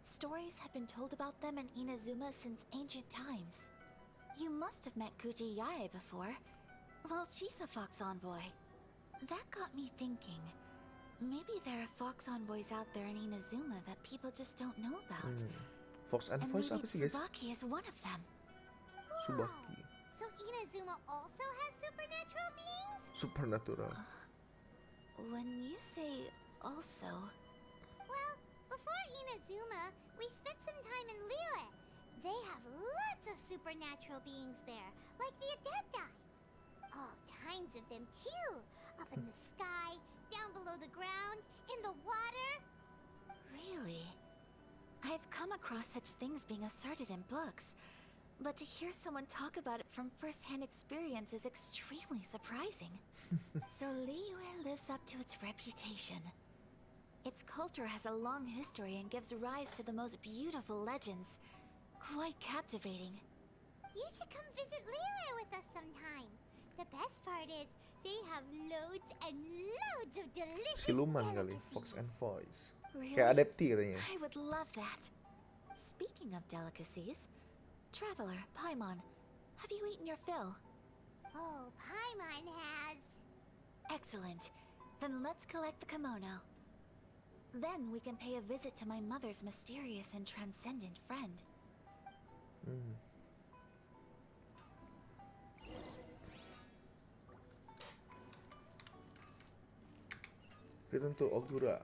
Stories have been told about them in Inazuma since ancient times. You must have met Kuji Yae before. Well, she's a fox envoy. That got me thinking. Maybe there are fox envoys out there in Inazuma that people just don't know about. Fox and And Voice maybe apa sih guys? Tsubaki is one of them. Tsubaki. So Inazuma also has supernatural beings? Supernatural. When you say also... Well, before Inazuma, we spent some time in Liyue. They have lots of supernatural beings there, like the Adepti. All kinds of them too. Up in the sky, down below the ground, in the water. Really? I've come across such things being asserted in books, but to hear someone talk about it from first-hand experience is extremely surprising. So Liyue lives up to its reputation. Its culture has a long history and gives rise to the most beautiful legends. Quite captivating. You should come visit Liyue with us sometime. The best part is, they have loads and loads of delicious Siluman kali, delicacies. Fox and Voice. Really? Kayak adepti katanya. I would love that. Speaking of delicacies, Traveler, Paimon, have you eaten your fill? Oh, Paimon has. Excellent. Then let's collect the kimono. Then we can pay a visit to my mother's mysterious and transcendent friend. Return to Ogura.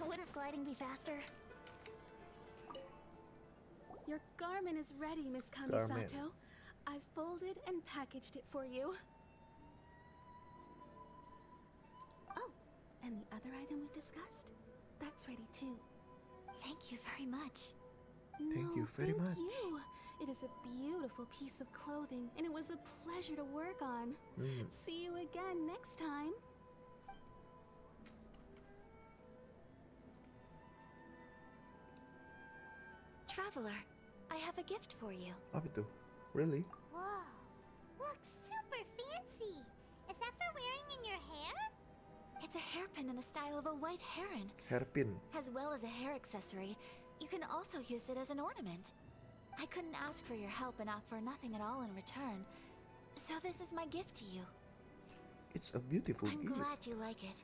Wouldn't gliding be faster? Your garment is ready, Miss Garment. Kamisato. I've folded and packaged it for you. Oh, and the other item we discussed? That's ready too. Thank you very much. Thank you very much. Thank you. It is a beautiful piece of clothing, and it was a pleasure to work on. See you again next time. Traveler, I have a gift for you. Apa itu? Really? Whoa, looks super fancy. Is that for wearing in your hair? It's a hairpin in the style of a white heron. Hairpin. As well as a hair accessory, you can also use it as an ornament. I couldn't ask for your help and offer nothing at all in return. So this is my gift to you. It's a beautiful I'm gift. glad you like it.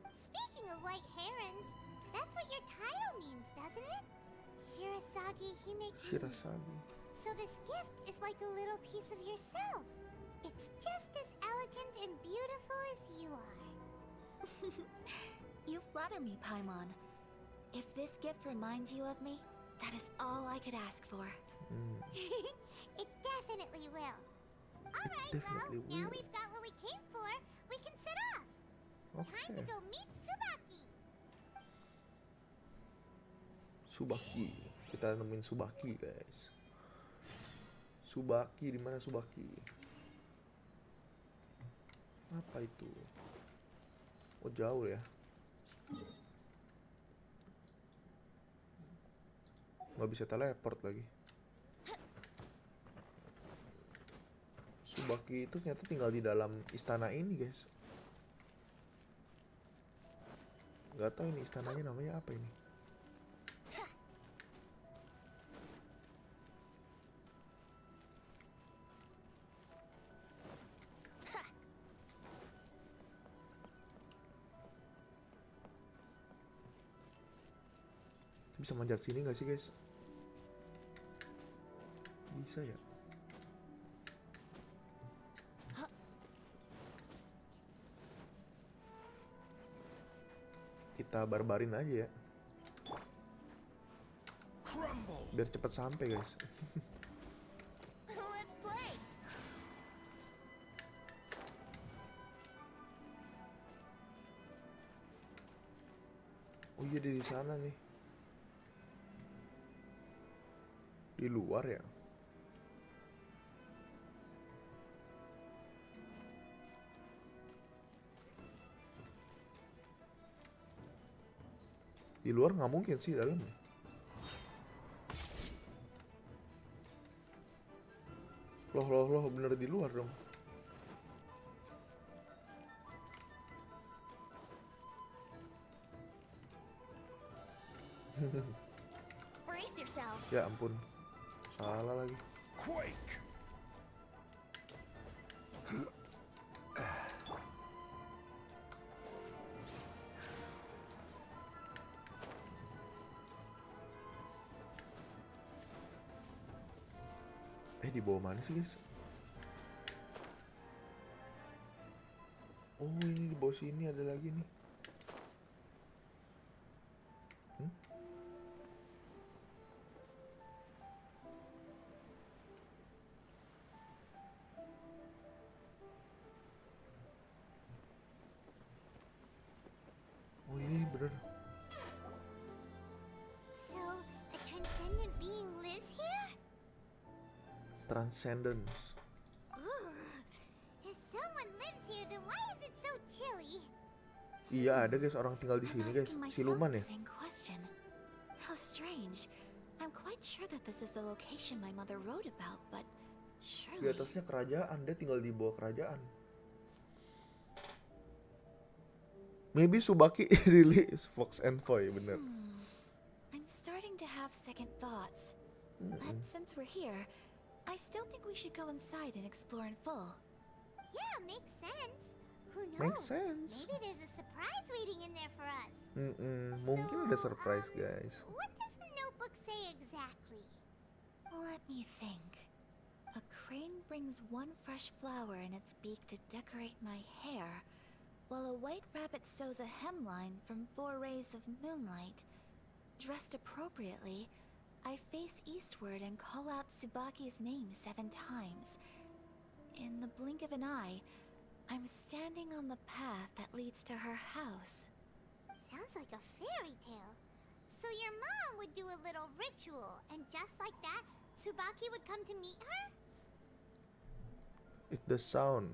Speaking of white herons, that's what your title means, doesn't it? Shirasagi Himeki. Shirasagi. So this gift is like a little piece of yourself. It's just as elegant and beautiful as you are. You flatter me, Paimon. If this gift reminds you of me, that is all I could ask for. It definitely will. Alright, well, definitely now will. we've got what we came for. We can set off. Time to Okay. go meet Tsubaki. Subaki. Kita nemuin Subaki, guys. Subaki, di mana Subaki? Apa itu? Oh, jauh ya. Nggak bisa teleport lagi. Subaki itu ternyata tinggal di dalam istana ini, guys. Nggak tahu ini istananya namanya apa ini. Bisa manjat sini nggak sih, guys? Bisa ya? Kita barbarin aja ya. Biar cepet sampai, guys. Let's play. Oh iya, di sana nih. Di luar ya? Di luar nggak mungkin sih, dalam. Loh, bener di luar dong. Brace yourself. Ya ampun, salah lagi. Quake! Di bawah mana sih guys? Oh ini di bawah sini ada lagi nih. Oh iya bener. So, a transcendent being lives here? Transcendence. If someone lives here, then why is it so chilly? Iya ada guys orang tinggal di I'm sini guys. asking myself Siluman the ya. same question. How strange. I'm quite sure that this is the location my mother wrote about, but Di surely... atasnya kerajaan, dia tinggal di bawah kerajaan. Maybe Tsubaki really is Fox and Foy, bener. I'm starting to have second thoughts. But since we're here, I still think we should go inside and explore in full. Yeah, makes sense. Who knows? Makes sense. Maybe there's a surprise waiting in there for us. Mungkin ada surprise guys. What does the notebook say exactly? Let me think. A crane brings one fresh flower in its beak to decorate my hair, while a white rabbit sews a hemline from 4 rays of moonlight. Dressed appropriately, I face eastward and call out Tsubaki's name 7 times. In the blink of an eye, I'm standing on the path that leads to her house. Sounds like a fairy tale. So your mom would do a little ritual, and just like that, Tsubaki would come to meet her? It does sound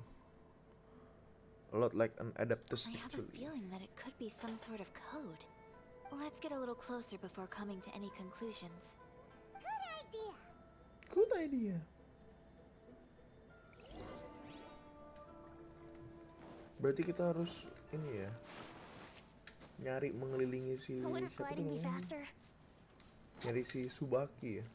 a lot like an adaptation I have a actually. feeling that it could be some sort of code. Let's get a little closer before coming to any conclusions. Good idea. Good idea. Berarti kita harus ini ya, nyari mengelilingi si Wouldn't siapa gliding tuh be namanya? faster? Nyari si Tsubaki ya.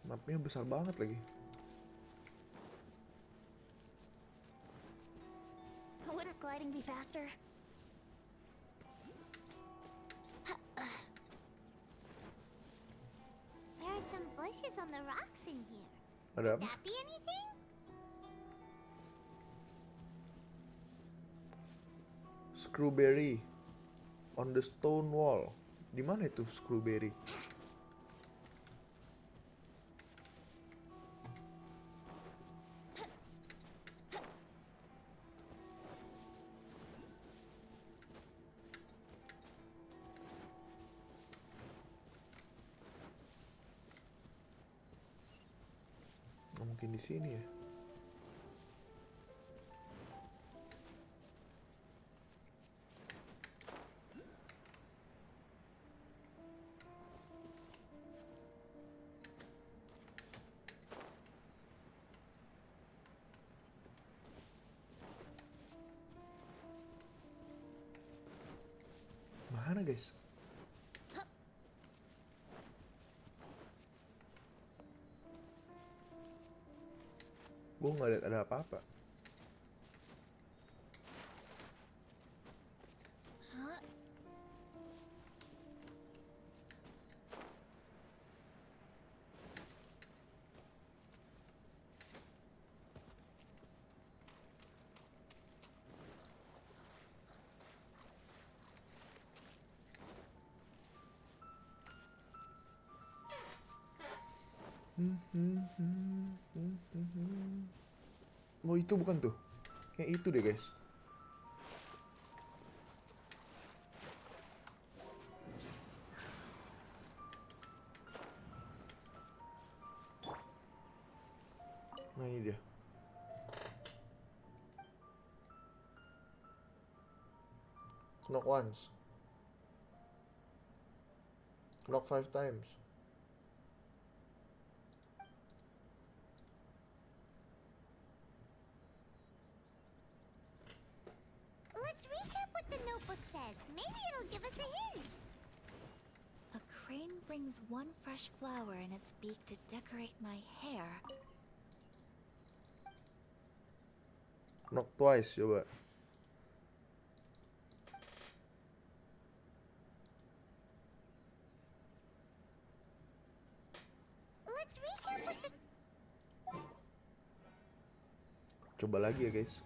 Mapnya besar banget lagi. Wouldn't gliding be faster? There are some bushes on the rocks in here. Ada Could apa? that be anything? Screwberry on the stone wall. Di mana itu Screwberry? Oh, mungkin di sini ya. Mana guys? Gue nggak lihat ada apa-apa. Huh? Oh itu bukan tuh. Kayak itu deh guys. Nah ini dia. Knock once. Knock 5 times. Let's recap what the notebook says. Maybe it'll give us a hint. A crane brings one fresh flower in its beak to decorate my hair. Knock twice coba. let's recap with the... Coba lagi ya guys.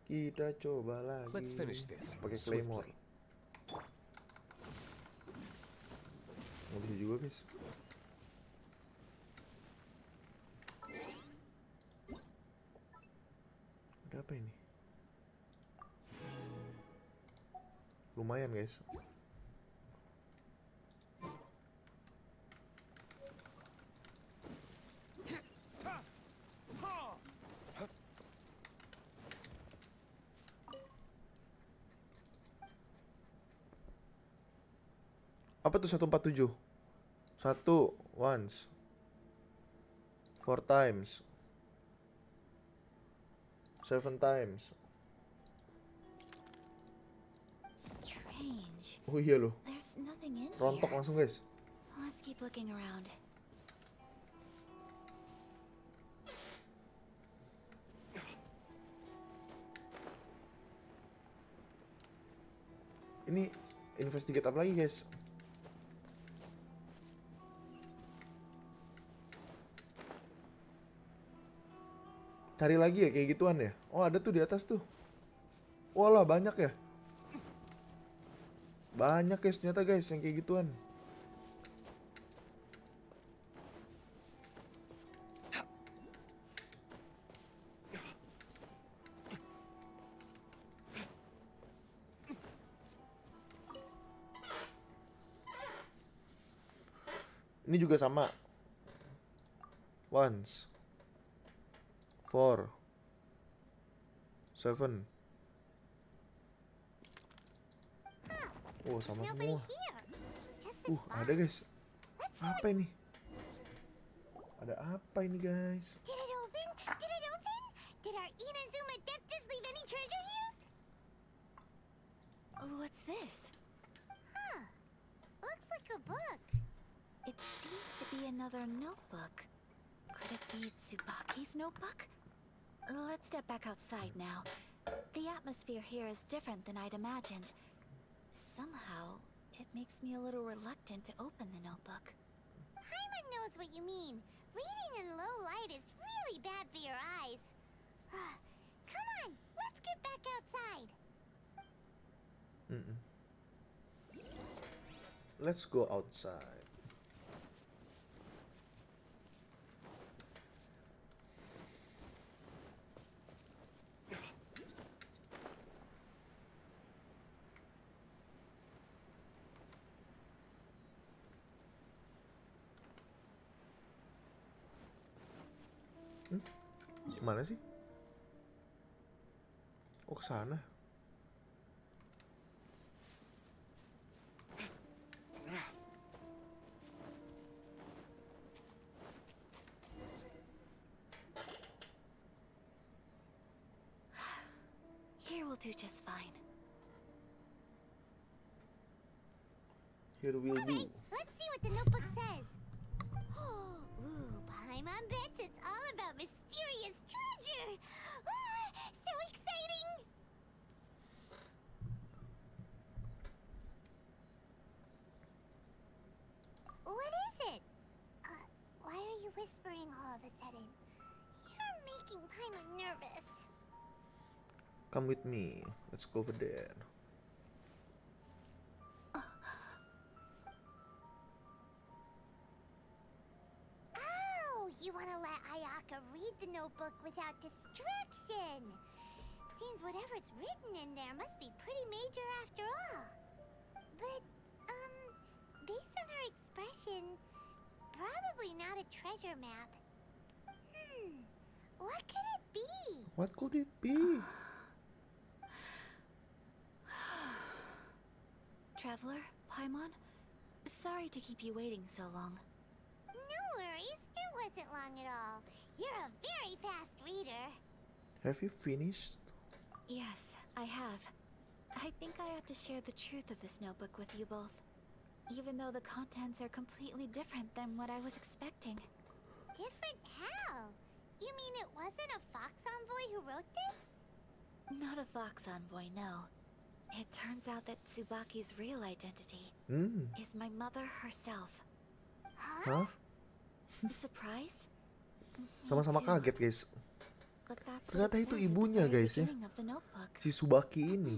Kita coba lagi. Let's finish this Pakai claymore. swiftly. Nggak bisa juga guys. Ada apa ini? Lumayan guys. Apa tuh 147? 1 once. 4 times. 7 times. Strange. Oh iya loh. There's nothing in Rontok here. langsung guys. Let's keep looking around. Ini investigate apa lagi guys? Cari lagi ya kayak gituan ya? Oh ada tuh di atas tuh. Walah banyak ya. Banyak guys ternyata guys yang kayak gituan. Ini juga sama. Once. 4. 7. Oh sama Nobody semua. here. Just this Ada guys. Let's see Apa ini? Ada apa ini guys? Did it open? Did it open? Did our Inazuma Adeptus leave any treasure here? What's this? Huh. Looks like a book. It seems to be another notebook. Could it be Tsubaki's notebook? Let's step back outside now. The atmosphere here is different than I'd imagined. Somehow, it makes me a little reluctant to open the notebook. Paimon knows what you mean. Reading in low light is really bad for your eyes. Come on, let's get back outside. Let's go outside. Mana sih? Oh ke sana. Here will do just fine. Here will do. Alright, let's see what the notebook says. Ooh, Paimon bets it's all about mysterious treasure. So exciting! What is it? Why are you whispering all of a sudden? You're making Paimon nervous. Come with me. Let's go over there. Oh, you want to let Ayaka read the notebook without distraction. Seems whatever's written in there must be pretty major after all. But, based on her expression, probably not a treasure map. What could it be? What could it be? Traveler, Paimon, sorry to keep you waiting so long. No worries, it wasn't long at all. You're a very fast reader. Have you finished? Yes, I have. I think I have to share the truth of this notebook with you both. Even though the contents are completely different than what I was expecting. Different how? You mean it wasn't a Fox Envoy who wrote this? Not a Fox Envoy, no. It turns out that Tsubaki's real identity is my mother herself. Huh? Surprised? Me Sama-sama too. kaget guys. But that's what Ternyata it itu says at the ibunya very guys ya. beginning of the notebook. Si Tsubaki ini.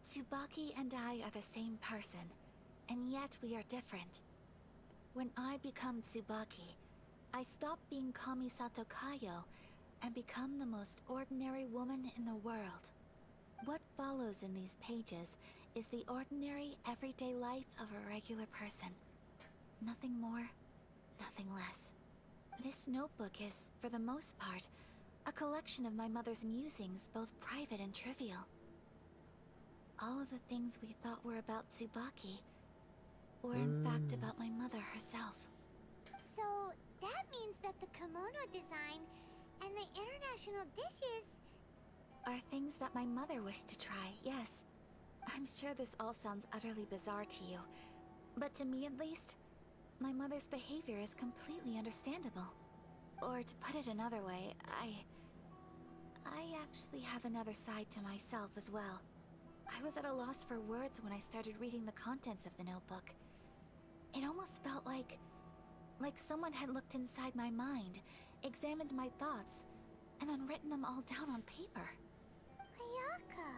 Tsubaki and I are the same person, and yet we are different. When I become Tsubaki, I stop being Kamisato Kayo and become the most ordinary woman in the world. What follows in these pages is the ordinary, everyday life of a regular person. Nothing more, nothing less. This notebook is, for the most part, a collection of my mother's musings, both private and trivial. All of the things we thought were about Tsubaki were in fact about my mother herself. So that means that the kimono design and the international dishes... Are things that my mother wished to try, yes. I'm sure this all sounds utterly bizarre to you, but to me at least, my mother's behavior is completely understandable. Or to put it another way, I actually have another side to myself as well. I was at a loss for words when I started reading the contents of the notebook. It almost felt like someone had looked inside my mind, examined my thoughts, and then written them all down on paper. Ayaka...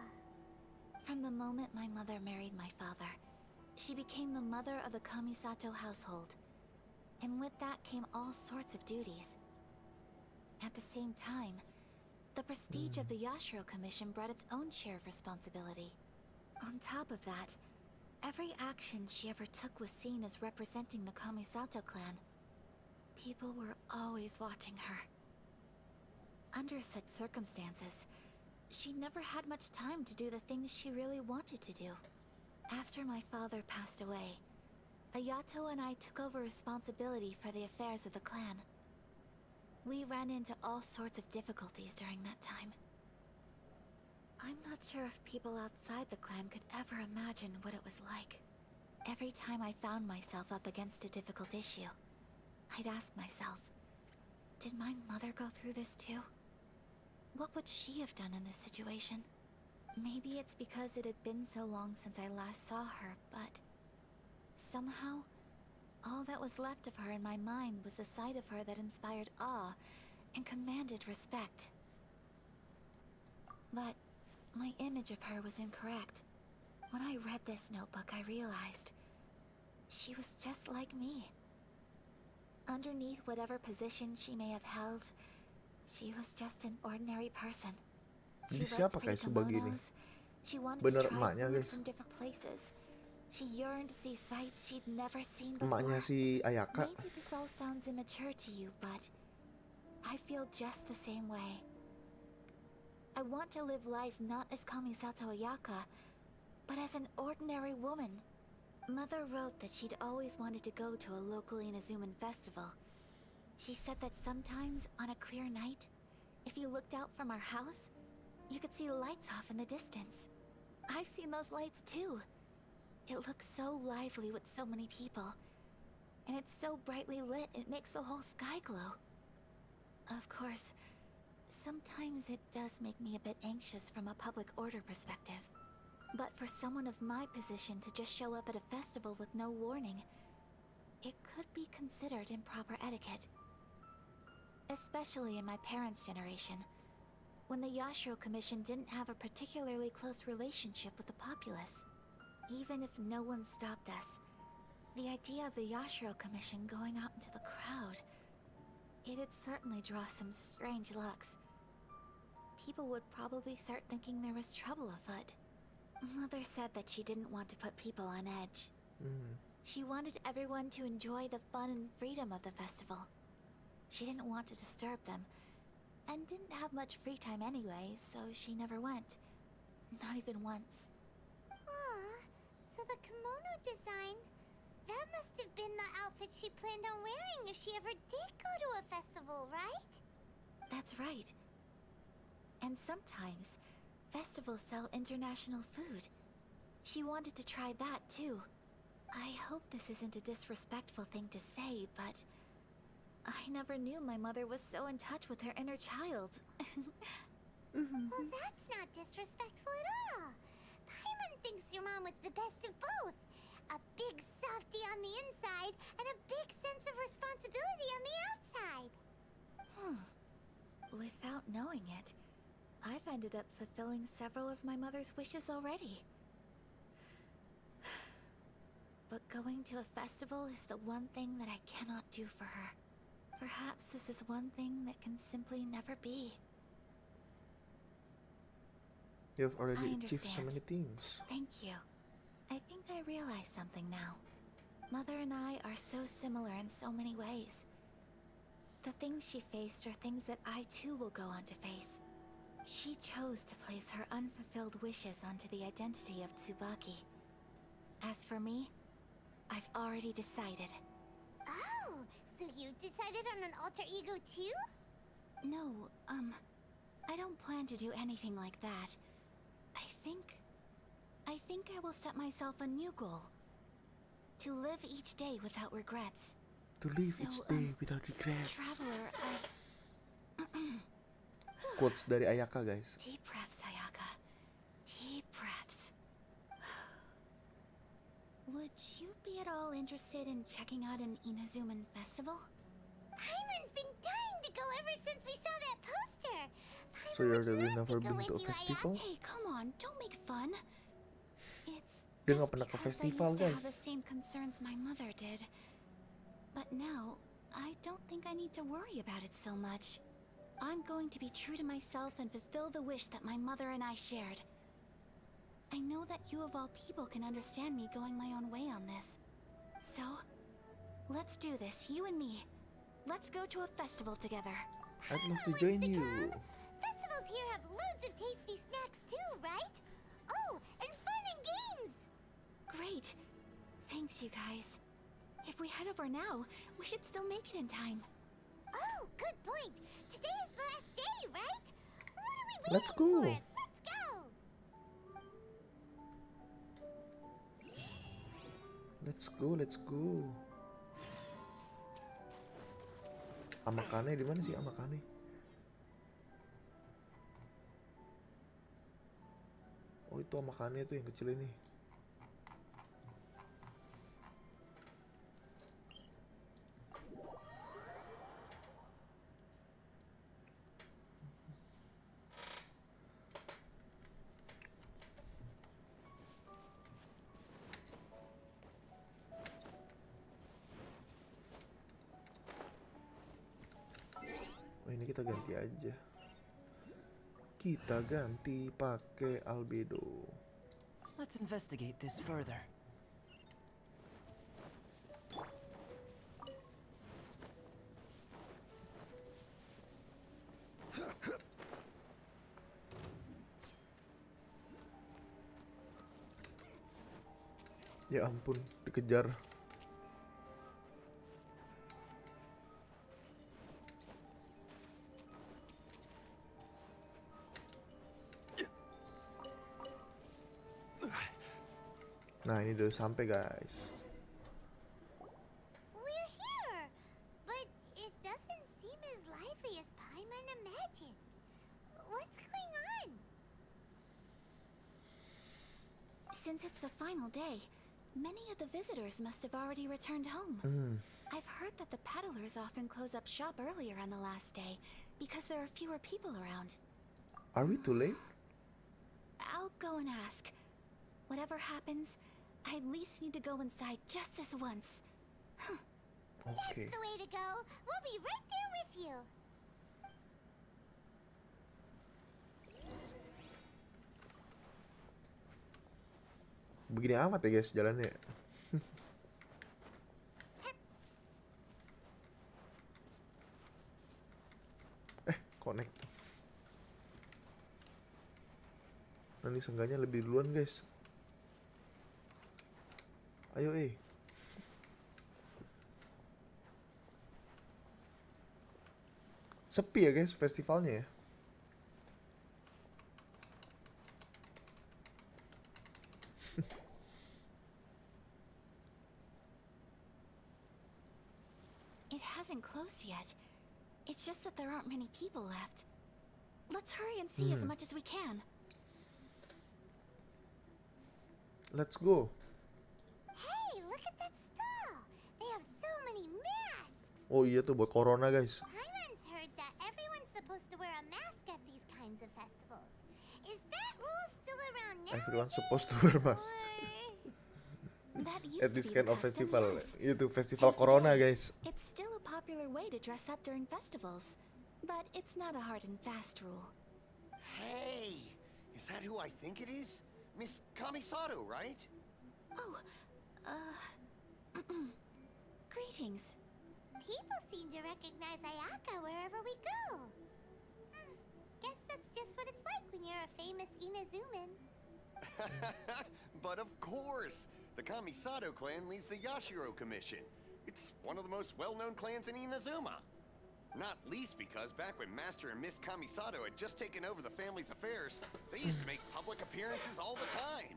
From the moment my mother married my father, she became the mother of the Kamisato household. And with that came all sorts of duties. At the same time, the prestige of the Yashiro Commission brought its own share of responsibility. On top of that, every action she ever took was seen as representing the Kamisato clan. People were always watching her. Under such circumstances, she never had much time to do the things she really wanted to do. After my father passed away, Ayato and I took over responsibility for the affairs of the clan. We ran into all sorts of difficulties during that time. I'm not sure if people outside the clan could ever imagine what it was like. Every time I found myself up against a difficult issue, I'd ask myself, did my mother go through this too? What would she have done in this situation? Maybe it's because it had been so long since I last saw her, but somehow, all that was left of her in my mind was the sight of her that inspired awe and commanded respect. But my image of her was incorrect. When I read this notebook, I realized she was just like me. Underneath whatever position she may have held, she was just an ordinary person. She Jadi liked siapa pretty kayak Tsubaki ini? kimonos. She wanted Bener to try emaknya, food guys. from different places. She yearned to see sights she'd never seen before. Emaknya si Ayaka. Maybe this all sounds immature to you, but I feel just the same way. I want to live life not as Kamisato Ayaka, but as an ordinary woman. Mother wrote that she'd always wanted to go to a local Inazuman festival. She said that sometimes, on a clear night, if you looked out from our house, you could see lights off in the distance. I've seen those lights too. It looks so lively with so many people. And it's so brightly lit, it makes the whole sky glow. Of course, sometimes it does make me a bit anxious from a public order perspective. But for someone of my position to just show up at a festival with no warning, it could be considered improper etiquette. Especially in my parents' generation, when the Yashiro Commission didn't have a particularly close relationship with the populace. Even if no one stopped us, the idea of the Yashiro Commission going out into the crowd, it'd certainly draw some strange looks. People would probably start thinking there was trouble afoot. Mother said that she didn't want to put people on edge. She wanted everyone to enjoy the fun and freedom of the festival. She didn't want to disturb them, and didn't have much free time anyway, so she never went. Not even once. Aw, so the kimono design... That must have been the outfit she planned on wearing if she ever did go to a festival, right? That's right. And sometimes, festivals sell international food. She wanted to try that too. I hope this isn't a disrespectful thing to say, but I never knew my mother was so in touch with her inner child. Well, that's not disrespectful at all. Paimon thinks your mom was the best of both. A big softie on the inside and a big sense of responsibility ended up fulfilling several of my mother's wishes already. But going to a festival is the one thing that I cannot do for her. Perhaps this is one thing that can simply never be. You've already I achieved so understand. many things. Thank you. I think I realize something now. Mother and I are so similar in so many ways. The things she faced are things that I too will go on to face. She chose to place her unfulfilled wishes onto the identity of Tsubaki. As for me, I've already decided. Oh, so you decided on an alter ego too? No, I don't plan to do anything like that. I think I will set myself a new goal. To live each day without regrets. To live So, each day without regrets. Traveler, Quotes dari Ayaka, guys. Deep breaths, Ayaka. Deep breaths. Would you be at all interested in checking out an Inazuman festival? Paimon's been dying to go ever since we saw that poster. So you're would really love never to go been with to a you, festival? Hey, come on, don't make fun. It's Dia just nggak pernah ke because festival, I used to have guys. the same concerns my mother did. But now, I don't think I need to worry about it so much. I'm going to be true to myself and fulfill the wish that my mother and I shared. I know that you of all people can understand me going my own way on this. So, let's do this, you and me. Let's go to a festival together. I'd love to join you. Festivals here have loads of tasty snacks too, right? Oh, and fun and games! Great. Thanks, you guys. If we head over now, we should still make it in time. Oh, good point. Today is the last day, right? What are we waiting Let's go. for? Let's go! Let's go, let's go. Amakane di mana sih Amakane? Oh, itu Amakane tuh yang kecil ini. Oh, ini kita ganti aja. Kita ganti pakai albedo. Let's investigate this further. Ya ampun, dikejar. Nah, ini udah sampai, guys. We're here! But it doesn't seem as lively as Paimon imagined. What's going on? Since it's the final day, many of the visitors must have already returned home. I've heard that the peddlers often close up shop earlier on the last day because there are fewer people around. Are we too late? I'll go and ask. Whatever happens, I at least need to go inside just this once. Oke. That's the way to go. We'll be right there with you. Begini amat ya, guys, jalannya. Connect. Nanti seenggaknya lebih duluan, guys. Ayo, Sepi ya, guys, festivalnya ya. It hasn't closed yet. It's just that there aren't many people left. Let's hurry and see as much as we can. Let's go. Hey, look at that stall. They have so many masks. Oh iya tuh buat corona, guys. Paimon's heard that everyone's supposed to wear a mask at these kinds of festivals. everyone supposed to wear mask That used at to this be kind the of custom, festival. yes. Itu festival And corona, today, guys. It's still a popular way to dress up during festivals, but it's not a hard and fast rule. Hey, is that who I think it is? Miss Kamisato, right? Oh, greetings. People seem to recognize Ayaka wherever we go. Guess that's just what it's like when you're a famous Inazuman. But of course, the Kamisato clan leads the Yashiro Commission. It's one of the most well-known clans in Inazuma. Not least because back when Master and Miss Kamisato had just taken over the family's affairs, they used to make public appearances all the time.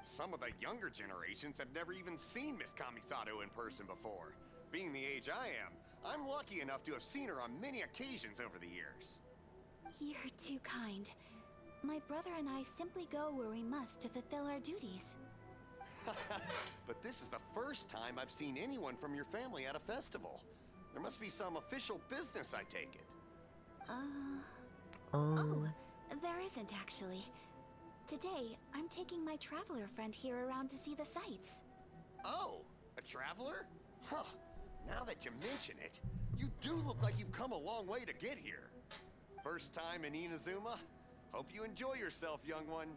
Some of the younger generations have never even seen Miss Kamisato in person before. Being the age I am, I'm lucky enough to have seen her on many occasions over the years. You're too kind. My brother and I simply go where we must to fulfill our duties. But this is the first time I've seen anyone from your family at a festival. There must be some official business, I take it. Oh, there isn't actually. Today, I'm taking my traveler friend here around to see the sights. Oh, a traveler? Huh. Now that you mention it, you do look like you've come a long way to get here. First time in Inazuma? Hope you enjoy yourself, young one.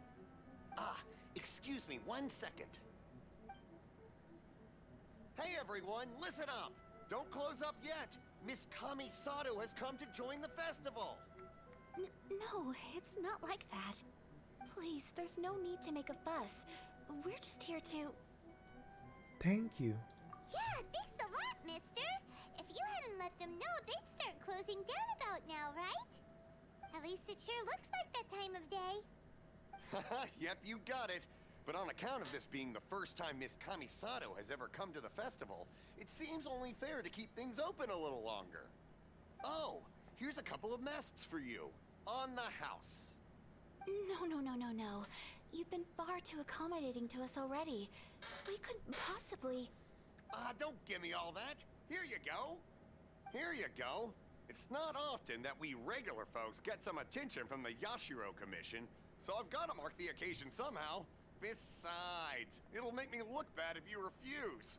Ah, excuse me 1 second. Hey everyone, listen up! Don't close up yet! Miss Kamisato has come to join the festival! No, it's not like that. Please, there's no need to make a fuss. We're just here to... Thank you. Yeah, thanks a lot, mister. If you hadn't let them know, they'd start closing down about now, right? At least it sure looks like that time of day. Yep, you got it. But on account of this being the first time Miss Kamisato has ever come to the festival, it seems only fair to keep things open a little longer. Oh, here's a couple of masks for you. On the house. No. You've been far too accommodating to us already. We couldn't possibly... Don't give me all that. Here you go. Here you go. It's not often that we regular folks get some attention from the Yashiro Commission, so I've got to mark the occasion somehow. Besides, it'll make me look bad if you refuse.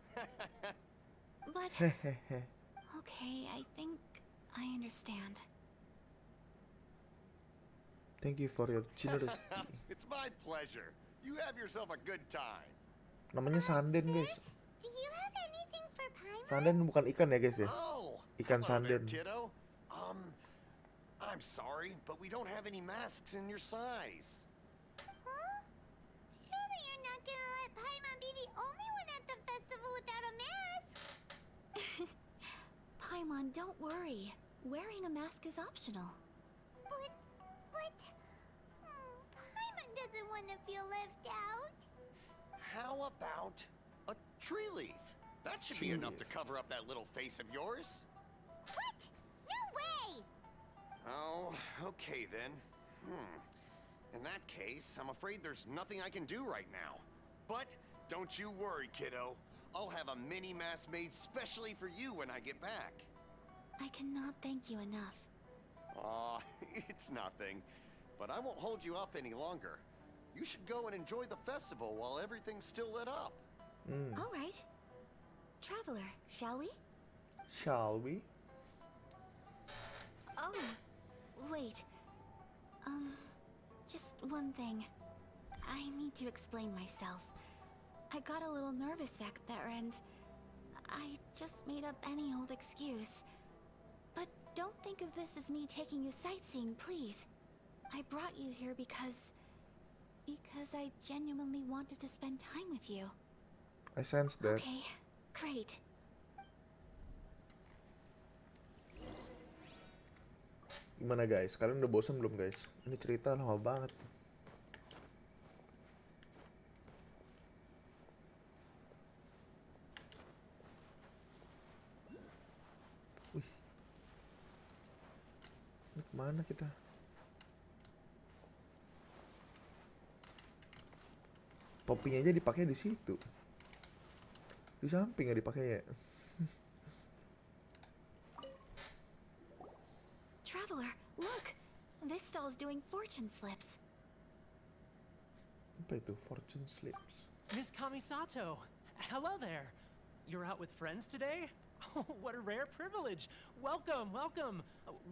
But... Okay, I think I understand. Thank you for your generosity. It's my pleasure. You have yourself a good time. Namanya sanden, guys. Do you have anything for Paimon? Sanden bukan ikan ya, guys ya? Oh, Ikan hello there, sanden. kiddo. I'm sorry, but we don't have any masks in your size. Huh? Surely you're not gonna let Paimon be the only one at the festival without a mask? Paimon, don't worry. Wearing a mask is optional. But... Paimon doesn't want to feel left out. How about a tree leaf? That should be enough to cover up that little face of yours. What? No way! Oh, okay then. In that case, I'm afraid there's nothing I can do right now. But don't you worry, kiddo. I'll have a mini mask made specially for you when I get back. I cannot thank you enough. Aw, it's nothing. But I won't hold you up any longer. You should go and enjoy the festival while everything's still lit up. All right. Traveler, shall we? Shall we? Oh, wait. Just one thing. I need to explain myself. I got a little nervous back there and I just made up any old excuse. But don't think of this as me taking you sightseeing, please. I brought you here because I genuinely wanted to spend time with you. I sense that. Okay, great. Gimana guys? Kalian udah bosan belum guys? Ini cerita lama banget. Wih. Ini kemana kita? Topinya aja dipakai di situ. Di samping ya dipakai ya. Traveler, look! This stall's doing fortune slips. Apa itu? Fortune slips. Miss Kamisato, hello there. You're out with friends today? Oh, what a rare privilege. Welcome, welcome.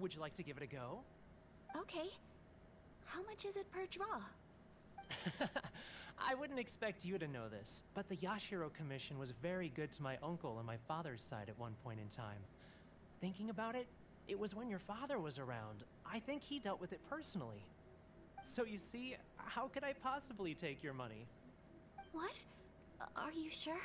Would you like to give it a go? Okay. How much is it per draw? I wouldn't expect you to know this, but the Yashiro Commission was very good to my uncle on my father's side at one point in time. Thinking about it, it was when your father was around. I think he dealt with it personally. So you see, how could I possibly take your money? What? Are you sure?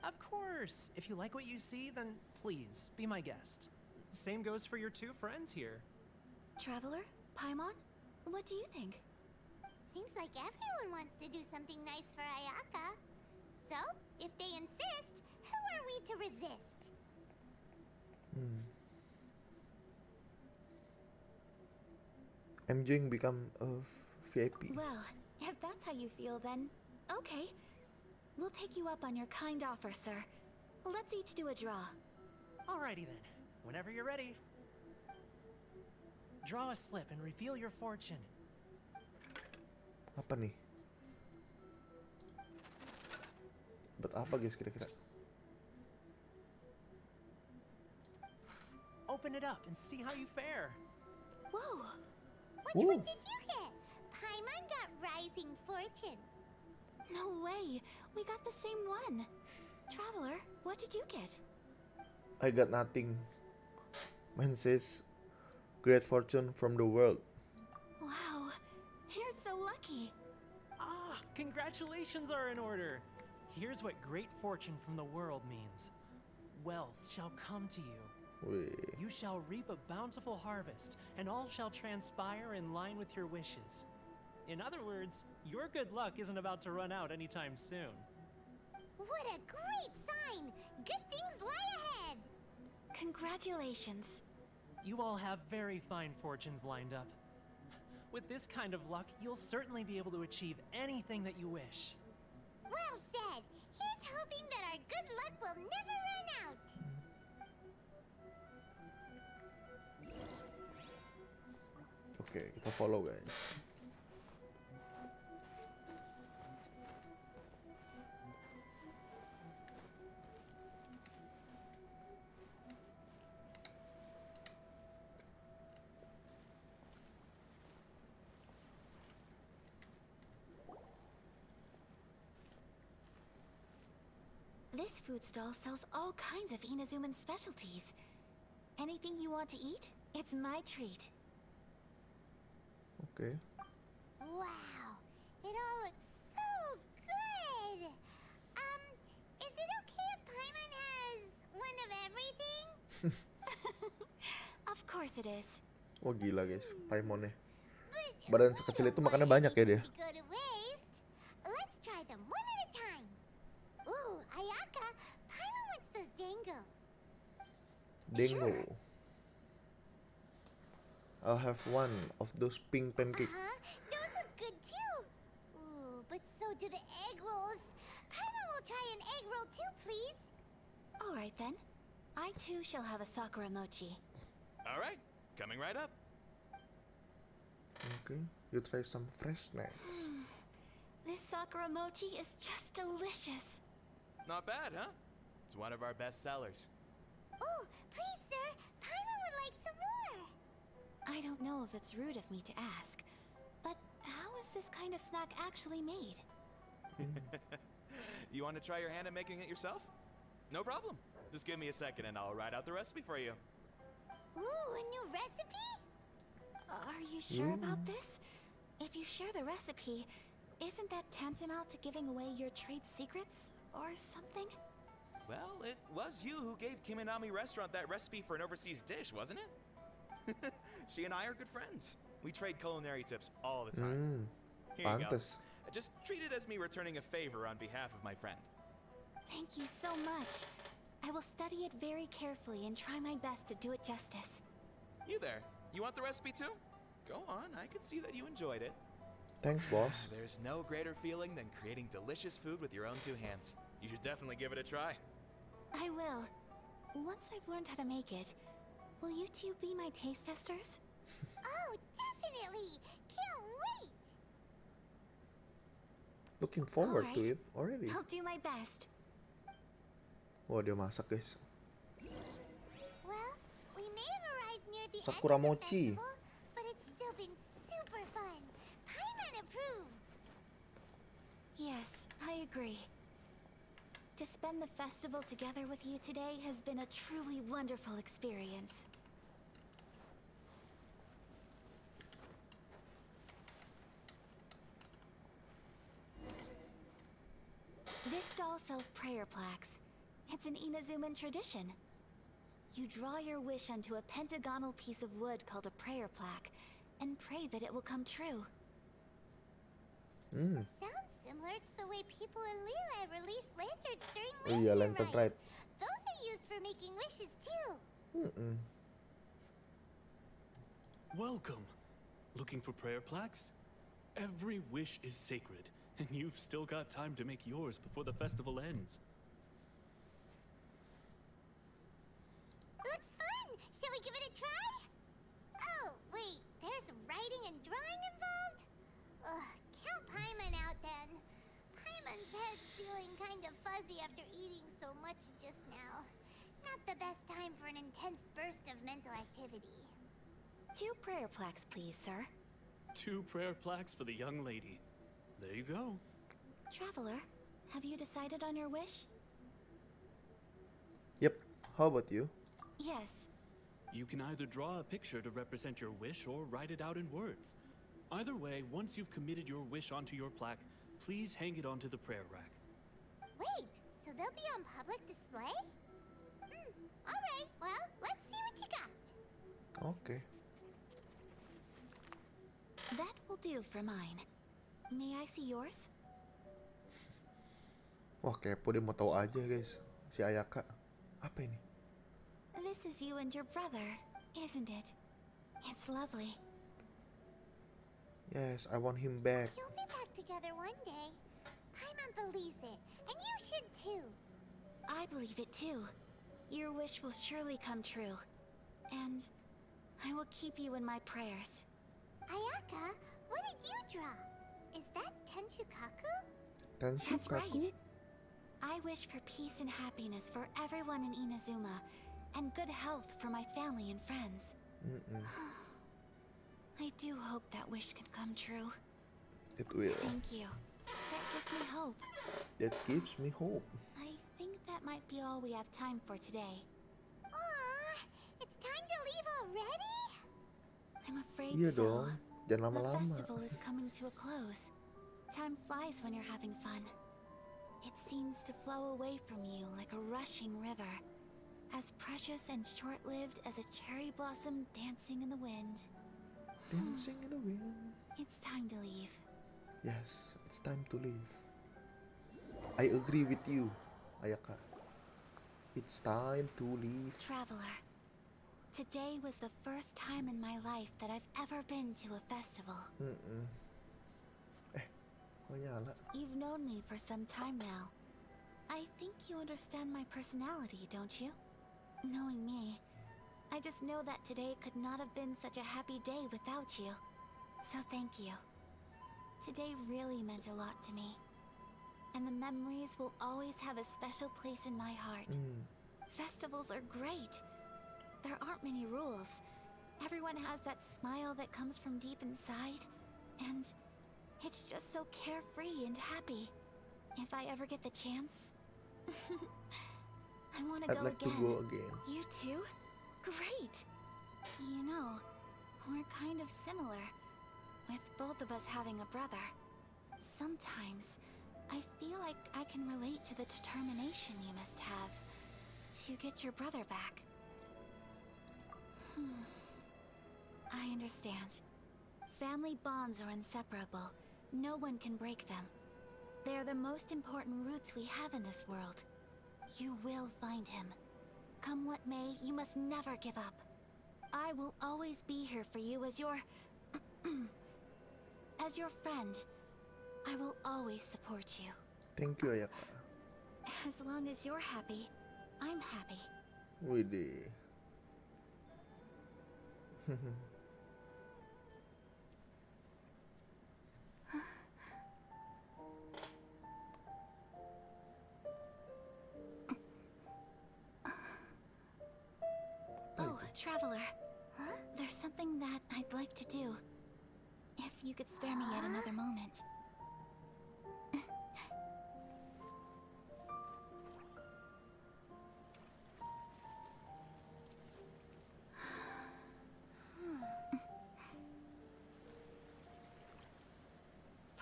Of course! If you like what you see, then please, be my guest. Same goes for your two friends here. Traveler? Paimon? What do you think? Seems like everyone wants to do something nice for Ayaka. So, if they insist, who are we to resist? Enjoying become a VIP. Well, if that's how you feel, then okay. We'll take you up on your kind offer, sir. Let's each do a draw. Alrighty then, whenever you're ready. Draw a slip and reveal your fortune. Apa nih? Buat apa guys kira-kira? Open it up and see how you fare. Whoa! What did you get? Paimon got Rising Fortune. No way! We got the same one! Traveler, what did you get? I got nothing. Mine says, great fortune from the world. Wow! You're so lucky! Ah, congratulations are in order. Here's what great fortune from the world means. Wealth shall come to you. Wih. You shall reap a bountiful harvest, and all shall transpire in line with your wishes. In other words, your good luck isn't about to run out anytime soon. What a great sign! Good things lie ahead! Congratulations. You all have very fine fortunes lined up. With this kind of luck, you'll certainly be able to achieve anything that you wish. Well said! Here's hoping that our good luck will never run out! Oke, kita follow guys. This food stall sells all kinds of Inazuman specialties. Anything you want to eat, it's my treat. Oke. Wow! It all looks so good! Is it okay if Paimon has one of everything? Of course it is. Wah gila guys, Paimonnya. But Badan we sekecil don't itu makannya want banyak ya dia. anything to go to waste. Let's try them one at a time. Ooh, Ayaka, Paimon wants those dango. Dengo. Sure. I'll have one of those pink pancake. Those look good too. Ooh, but so do the egg rolls. Paimon will try an egg roll too, please. Alright then. I too shall have a Sakura mochi. All right, coming right up. Oke, you try some fresh snacks. This Sakura mochi is just delicious. Not bad, huh? It's one of our best sellers. Oh, please, sir. Paimon would like some more. I don't know if it's rude of me to ask, but how is this kind of snack actually made? You want to try your hand at making it yourself? No problem. Just give me a second and I'll write out the recipe for you. Ooh, a new recipe? Are you sure about this? If you share the recipe, isn't that tantamount to giving away your trade secrets or something? Well, it was you who gave Kiminami Restaurant that recipe for an overseas dish, wasn't it? She and I are good friends. We trade culinary tips all the time. Here you go. Pantes. Just treat it as me returning a favor on behalf of my friend. Thank you so much. I will study it very carefully and try my best to do it justice. You there. You want the recipe too? Go on, I can see that you enjoyed it. Thanks, boss. There's no greater feeling than creating delicious food with your own two hands. You should definitely give it a try. I will. Once I've learned how to make it, will you two be my taste testers? Oh, definitely. Can't wait. Looking forward to Alright. it already. I'll do my best. Wah, dia masak, guys. Well, we may have arrived near the Sakura end of the mochi. festival, but it's still been super fun. Paimon approves. Yes, I agree. To spend the festival together with you today has been a truly wonderful experience. This stall sells prayer plaques. It's an Inazuman tradition. You draw your wish onto a pentagonal piece of wood called a prayer plaque, and pray that it will come true. Sounds similar to the way people in Liyue release lanterns during Oh iya, Lantern Rite. Rite. Those are used for making wishes too. Welcome. Looking for prayer plaques? Every wish is sacred, and you've still got time to make yours before the festival ends. Looks fun! Shall we give it a try? Oh, wait, there's writing and drawing involved? Ugh, count Paimon out then. Paimon's head's feeling kind of fuzzy after eating so much just now. Not the best time for an intense burst of mental activity. 2 prayer plaques, please, sir. 2 prayer plaques for the young lady. There you go. Traveler, have you decided on your wish? Yep. How about you? Yes. You can either draw a picture to represent your wish or write it out in words. Either way, once you've committed your wish onto your plaque, please hang it onto the prayer rack. Wait, so they'll be on public display? Alright, well, let's see what you got. Okay. That will do for mine. May I see yours? Wah, kepo dia mau tahu aja, guys. Si Ayaka. Apa ini? This is you and your brother, isn't it? It's lovely. Yes, I want him back. You'll be back together one day. Paimon believes it, and you should too. I believe it too. Your wish will surely come true. And I will keep you in my prayers. Ayaka, what did you draw? Is that Tenchukaku? That's right. I wish for peace and happiness for everyone in Inazuma, and good health for my family and friends. I do hope that wish can come true. It will. Thank you. That gives me hope. That gives me hope. I think that might be all we have time for today. Aw, it's time to leave already? I'm afraid Iya so. dong. Jangan The lama-lama. festival is coming to a close. Time flies when you're having fun. It seems to flow away from you like a rushing river, as precious and short-lived as a cherry blossom dancing in the wind. Dancing in the wind. It's time to leave. Yes, it's time to leave. I agree with you, Ayaka. It's time to leave. Traveler, today was the first time in my life that I've ever been to a festival. Kok nyala? You've known me for some time now. I think you understand my personality, don't you? Knowing me, I just know that today could not have been such a happy day without you. So thank you. Today really meant a lot to me. And the memories will always have a special place in my heart. Festivals are great. There aren't many rules. Everyone has that smile that comes from deep inside. And it's just so carefree and happy. If I ever get the chance, I want to I'd go like to again. go again. You too? Great. You know, we're kind of similar, with both of us having a brother. Sometimes, I feel like I can relate to the determination you must have to get your brother back. I understand. Family bonds are inseparable. No one can break them. They are the most important roots we have in this world. You will find him. Come what may, you must never give up. I will always be here for you as your... as your friend. I will always support you. Thank you, Ayaka. As long as you're happy, I'm happy. Widih. Traveler, there's something that I'd like to do. If you could spare me yet another moment.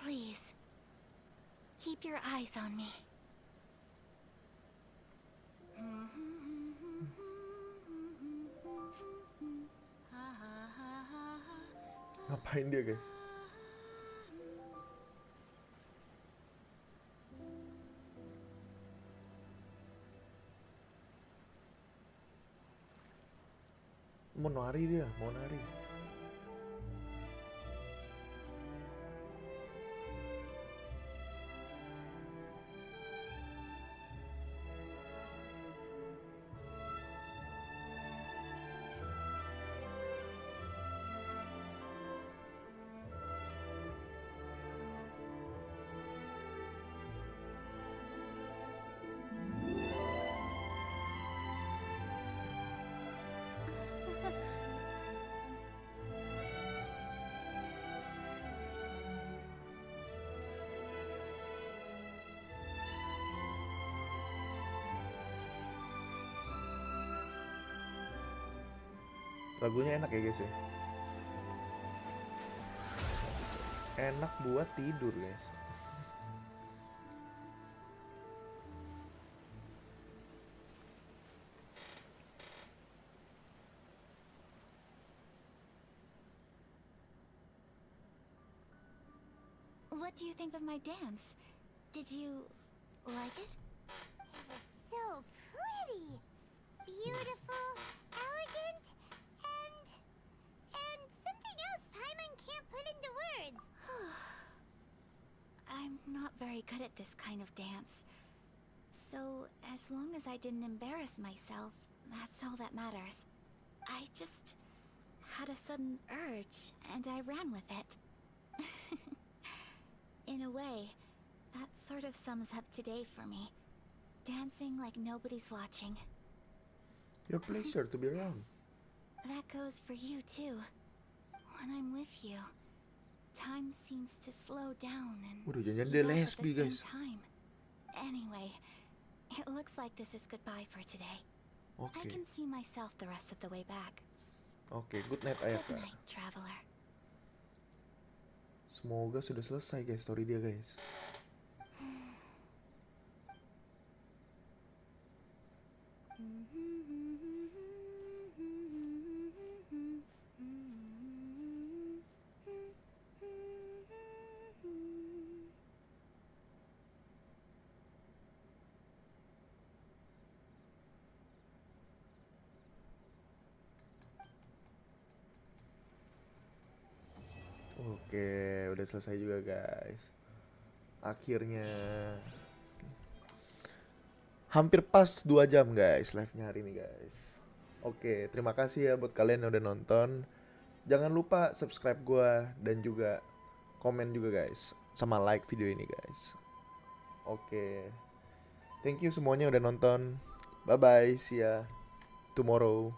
Please, keep your eyes on me. Ngapain dia guys? Mau nari dia, mau nari. Lagunya enak ya guys ya. Enak buat tidur guys. What do you think of my dance? Did you like it? It was so pretty, beautiful, elegant, and something else Paimon can't put into words. I'm not very good at this kind of dance. So, as long as I didn't embarrass myself, that's all that matters. I just had a sudden urge, and I ran with it. In a way, that sort of sums up today for me. Dancing like nobody's watching. Your pleasure to be around. That goes for you too. When I'm with you, time seems to slow down and Waduh, speed jangan dia up at lesbi, the same guys. time. Anyway, it looks like this is goodbye for today. I Oke. can see myself the rest of the way back. Oke, good night Good Ayaka. night, traveler. Semoga sudah selesai guys story dia guys. Oke, udah selesai juga guys. Akhirnya hampir pas 2 jam guys live-nya hari ini guys. Oke, terima kasih ya buat kalian yang udah nonton. Jangan lupa subscribe gua dan juga komen juga guys, sama like video ini guys. Oke. Thank you semuanya udah nonton. Bye bye, see ya tomorrow.